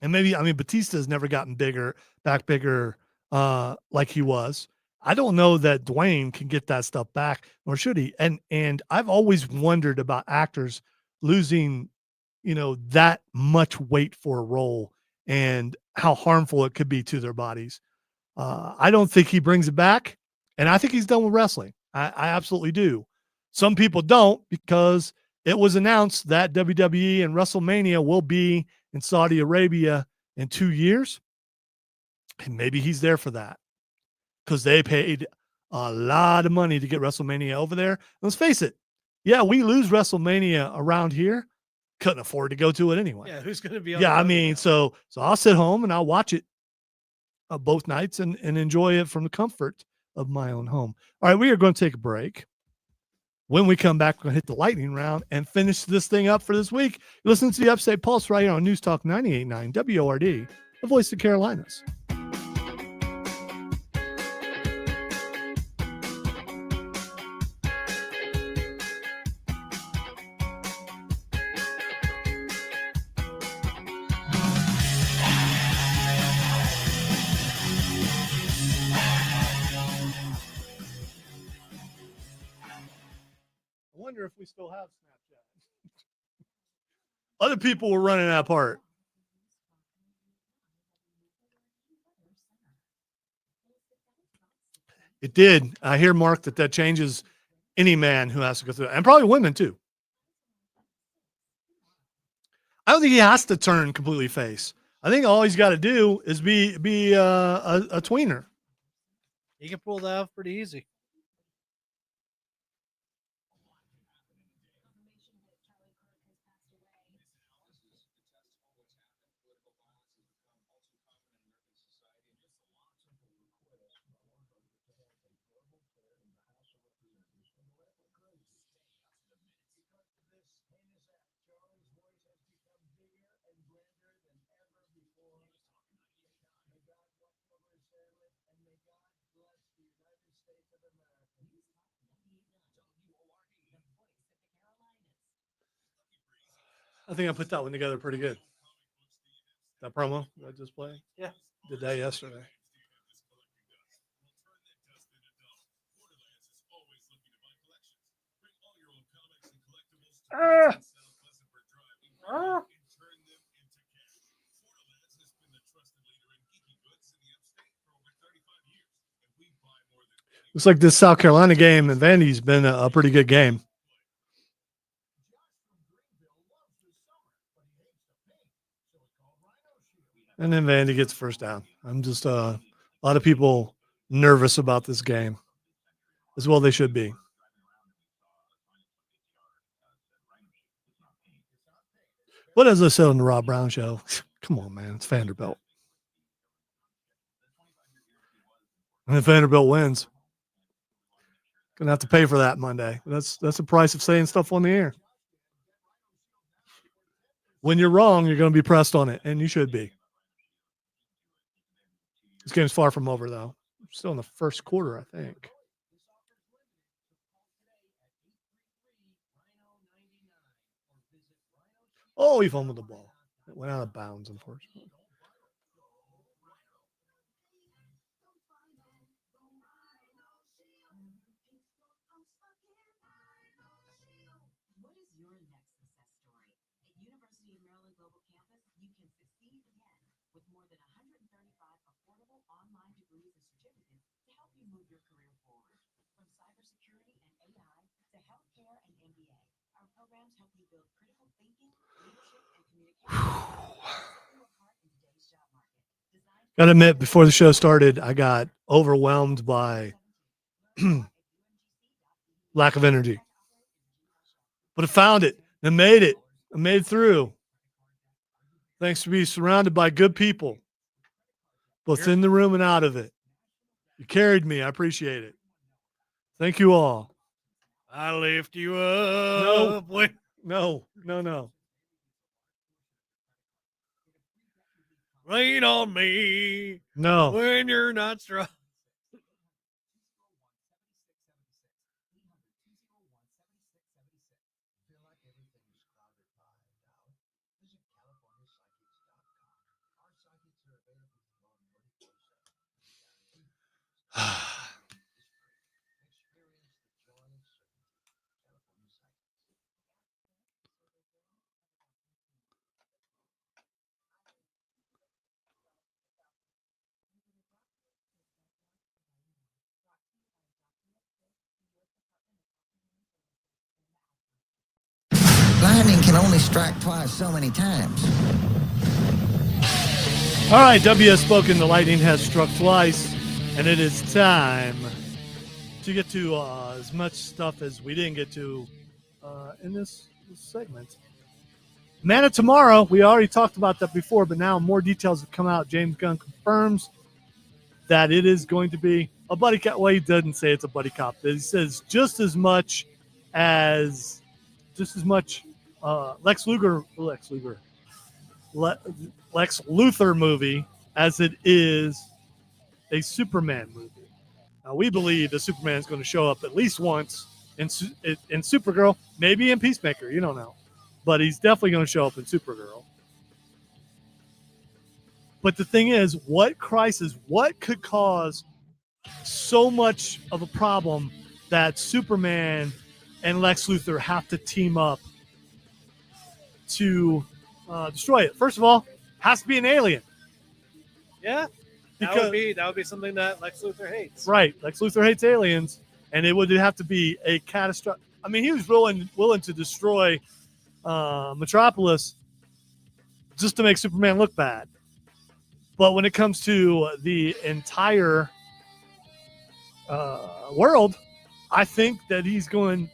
And maybe, Batista's never gotten bigger like he was. I don't know that Dwayne can get that stuff back, nor should he. And I've always wondered about actors losing, that much weight for a role and how harmful it could be to their bodies. I don't think he brings it back, and I think he's done with wrestling. I absolutely do. Some people don't, because it was announced that WWE and WrestleMania will be in Saudi Arabia in 2 years. And maybe he's there for that, because they paid a lot of money to get WrestleMania over there. Let's face it. Yeah, we lose WrestleMania around here. Couldn't afford to go to it anyway. Yeah, who's going to be on so I'll sit home and I'll watch it both nights and enjoy it from the comfort of my own home. All right, we are going to take a break. When we come back, we're going to hit the lightning round and finish this thing up for this week. Listen to the Upstate Pulse right here on News Talk 98.9 WORD, the voice of Carolinas. I wonder if we still have Snapchat. Other people were running that part. It did. I hear, Mark, that changes any man who has to go through it, and probably women too. I don't think he has to turn completely face. I think all he's got to do is be a tweener. He can pull that off pretty easy. I think I put that one together pretty good. That promo that I just played? Yeah. Did that yesterday. Looks like this South Carolina game and Vandy's been a pretty good game. And then Vandy gets first down. I'm just a lot of people nervous about this game. As well they should be. But as I said on the Rob Brown show, come on, man, it's Vanderbilt. And if Vanderbilt wins, gonna have to pay for that Monday. That's the price of saying stuff on the air. When you're wrong, you're going to be pressed on it, and you should be. This game's far from over, though. Still in the first quarter, I think. Oh, he fumbled the ball. It went out of bounds, unfortunately. What is your next success story? At University of Maryland Global Campus, you can succeed again with more than 135 affordable online degrees and certificates to help you move your career forward. From cybersecurity and AI to healthcare and MBA, our programs help you build critical thinking, leadership, and communication. Set you apart in today's job market. Gotta admit, before the show started, I got overwhelmed by lack of energy. But I found it and made it. I made it through. Thanks to being surrounded by good people, both in the room and out of it. You carried me. I appreciate it. Thank you all. I lift you up. No. Rain on me No. when you're not strong. Lightning can only strike twice so many times. All right, W has spoken. The lightning has struck twice, and it is time to get to as much stuff as we didn't get to in this segment. Man of Tomorrow, we already talked about that before, but now more details have come out. James Gunn confirms that it is going to be a buddy cop. Well, he doesn't say it's a buddy cop. He says just as much Lex Luthor movie as it is a Superman movie. Now, we believe the Superman is going to show up at least once in Supergirl, maybe in Peacemaker. You don't know. But he's definitely going to show up in Supergirl. But the thing is, what could cause so much of a problem that Superman and Lex Luthor have to team up to destroy it? First of all, has to be an alien. Yeah, that would be something that Lex Luthor hates. Right, Lex Luthor hates aliens, and it would have to be a catastrophic. I mean, he was willing to destroy Metropolis just to make Superman look bad. But when it comes to the entire world, I think that he's going.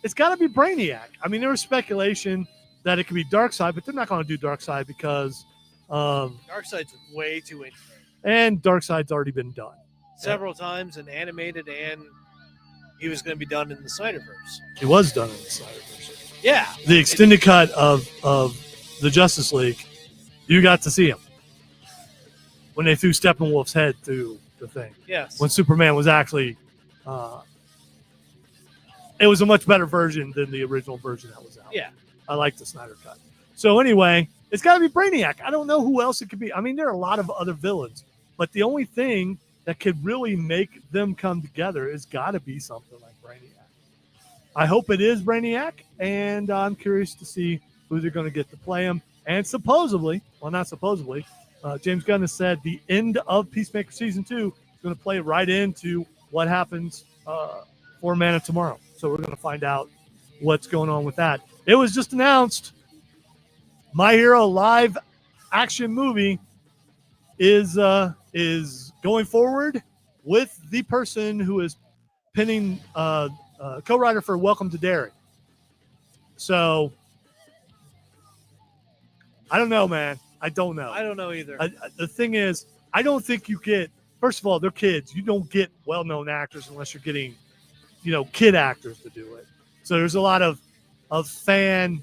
It's got to be Brainiac. I mean, there was speculation that it could be Darkseid, but they're not going to do Darkseid because Darkseid's way too integrated. And Darkseid's already been done Several times and animated, and he was going to be done in the Snyderverse. He was done in the Snyderverse. Yeah. The extended cut of the Justice League, you got to see him when they threw Steppenwolf's head through the thing. Yes. When Superman was actually, it was a much better version than the original version that was out. Yeah. I like the Snyder cut. So anyway, it's got to be Brainiac. I don't know who else it could be. I mean, there are a lot of other villains, but the only thing that could really make them come together has got to be something like Brainiac. I hope it is Brainiac, and I'm curious to see who they're going to get to play him. And supposedly, well, not supposedly, James Gunn has said the end of Peacemaker Season 2 is going to play right into what happens for Man of Tomorrow. So we're going to find out what's going on with that. It was just announced My Hero live action movie is going forward with the person who is penning co-writer for Welcome to Derry. So I don't know, man. I don't know. I don't know either. The thing is, I don't think you get, first of all, they're kids. You don't get well-known actors unless you're getting, kid actors to do it. So there's a lot of fan,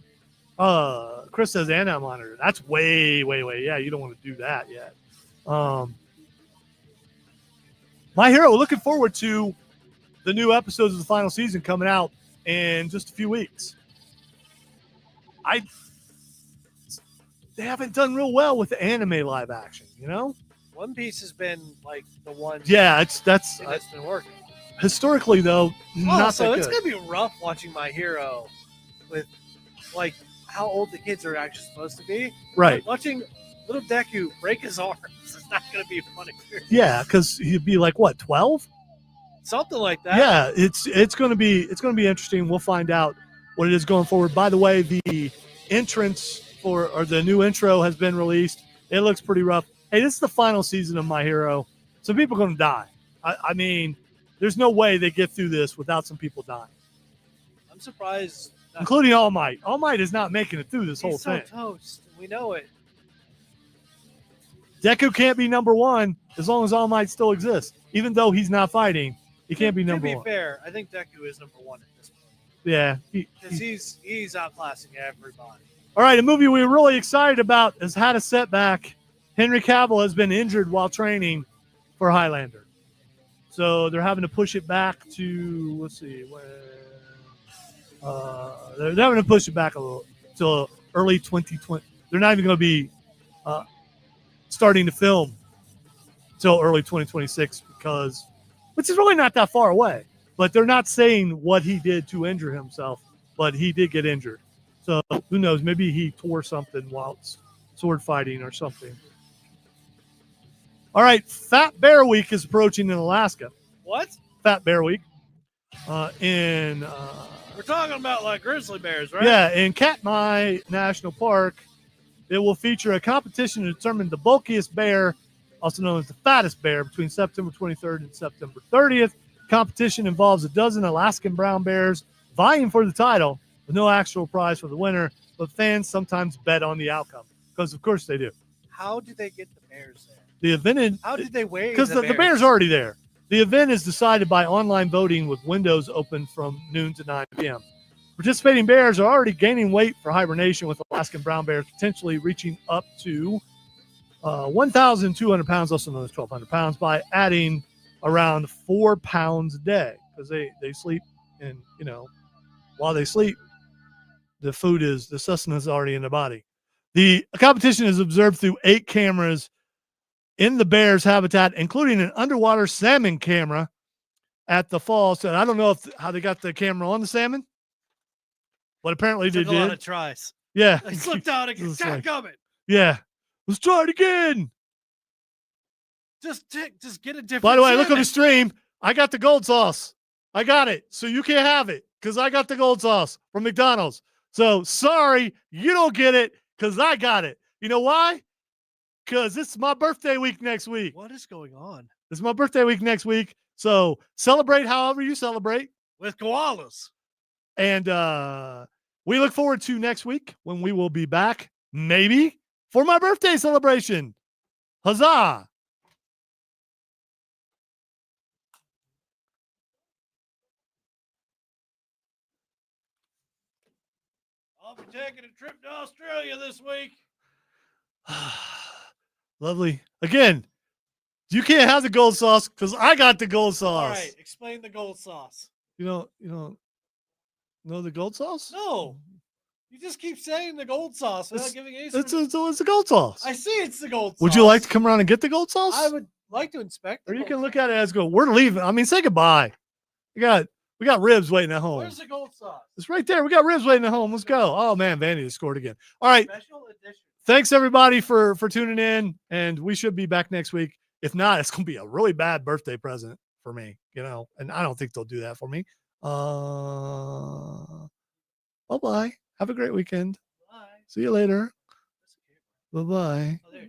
Chris says, and monitor. That's way, way, way. Yeah, you don't want to do that yet. My Hero, looking forward to the new episodes of the final season coming out in just a few weeks. They haven't done real well with the anime live action, you know? One Piece has been like the one. Yeah, that's been working. historically though not so that it's good. gonna be rough watching My Hero with like how old the kids are actually supposed to be. Right. Like, watching little Deku break his arms is not gonna be a fun experience. Yeah, because he'd be like what, 12? Something like that. Yeah, it's gonna be interesting. We'll find out what it is going forward. By the way, the entrance or the new intro has been released. It looks pretty rough. Hey, this is the final season of My Hero. Some people are gonna die. I mean, there's no way they get through this without some people dying. I'm surprised. Including All Might. All Might is not making it through this whole He's so thing. toast. We know it. Deku can't be number one as long as All Might still exists. Even though he's not fighting, he can't be number To one. be fair, I think Deku is number one at this point. Yeah. Because he's outclassing everybody. All right, a movie we were really excited about has had a setback. Henry Cavill has been injured while training for Highlander. So they're having to push it back to, let's see, they're having to push it back a little till early 2020. They're not even going to be starting to film till early 2026 which is really not that far away. But they're not saying what he did to injure himself, but he did get injured. So who knows? Maybe he tore something while sword fighting or something. All right, Fat Bear Week is approaching in Alaska. What? Fat Bear Week. We're talking about like grizzly bears, right? Yeah, in Katmai National Park, it will feature a competition to determine the bulkiest bear, also known as the fattest bear, between September 23rd and September 30th. Competition involves a dozen Alaskan brown bears vying for the title with no actual prize for the winner, but fans sometimes bet on the outcome because, of course, they do. How did they get the bears there? The event How did they weigh? because the bear's already there. The event is decided by online voting with windows open from noon to 9 p.m. Participating bears are already gaining weight for hibernation, with Alaskan brown bears potentially reaching up to 1,200 pounds, also known as 1,200 pounds, by adding around 4 pounds a day because they sleep, and while they sleep, the sustenance is already in their body. The competition is observed through 8 cameras in the bear's habitat, including an underwater salmon camera at the falls. And I don't know how they got the camera on the salmon, but apparently they Took a lot did. of tries. Yeah. They slipped out again. It's like- Coming. Yeah. Let's try it again. Just get a different. By the way, look at salmon. the stream. I got the gold sauce. I got it. So you can't have it because I got the gold sauce from McDonald's. So sorry, you don't get it because I got it. You know why? Because it's my birthday week next week. What is going on It's my birthday week next week. So celebrate however you celebrate. with koalas? And we look forward to next week when we will be back, maybe, for my birthday celebration. Huzzah! I'll be taking a trip to Australia this week. Lovely. Again, you can't have the gold sauce because I got the gold All sauce. right, explain the gold sauce. You don't know the gold sauce? No, you just keep saying the gold sauce without It's- giving any. It's the gold sauce. I see it's the gold sauce. Would you like to come around and get the gold sauce? I would like to inspect. Or you gold can sauce. look at it as go, we're leaving. I mean, say goodbye. We got ribs waiting at home. Where's the gold sauce? It's right there. We got ribs waiting at home. Let's go. Oh man, Vandy just scored again. All right. Special edition. Thanks everybody for tuning in, and we should be back next week. If not, it's gonna be a really bad birthday present for me, and I don't think they'll do that for me. Bye-bye. Have a great weekend. Bye. See you later. Bye-bye. Oh, there.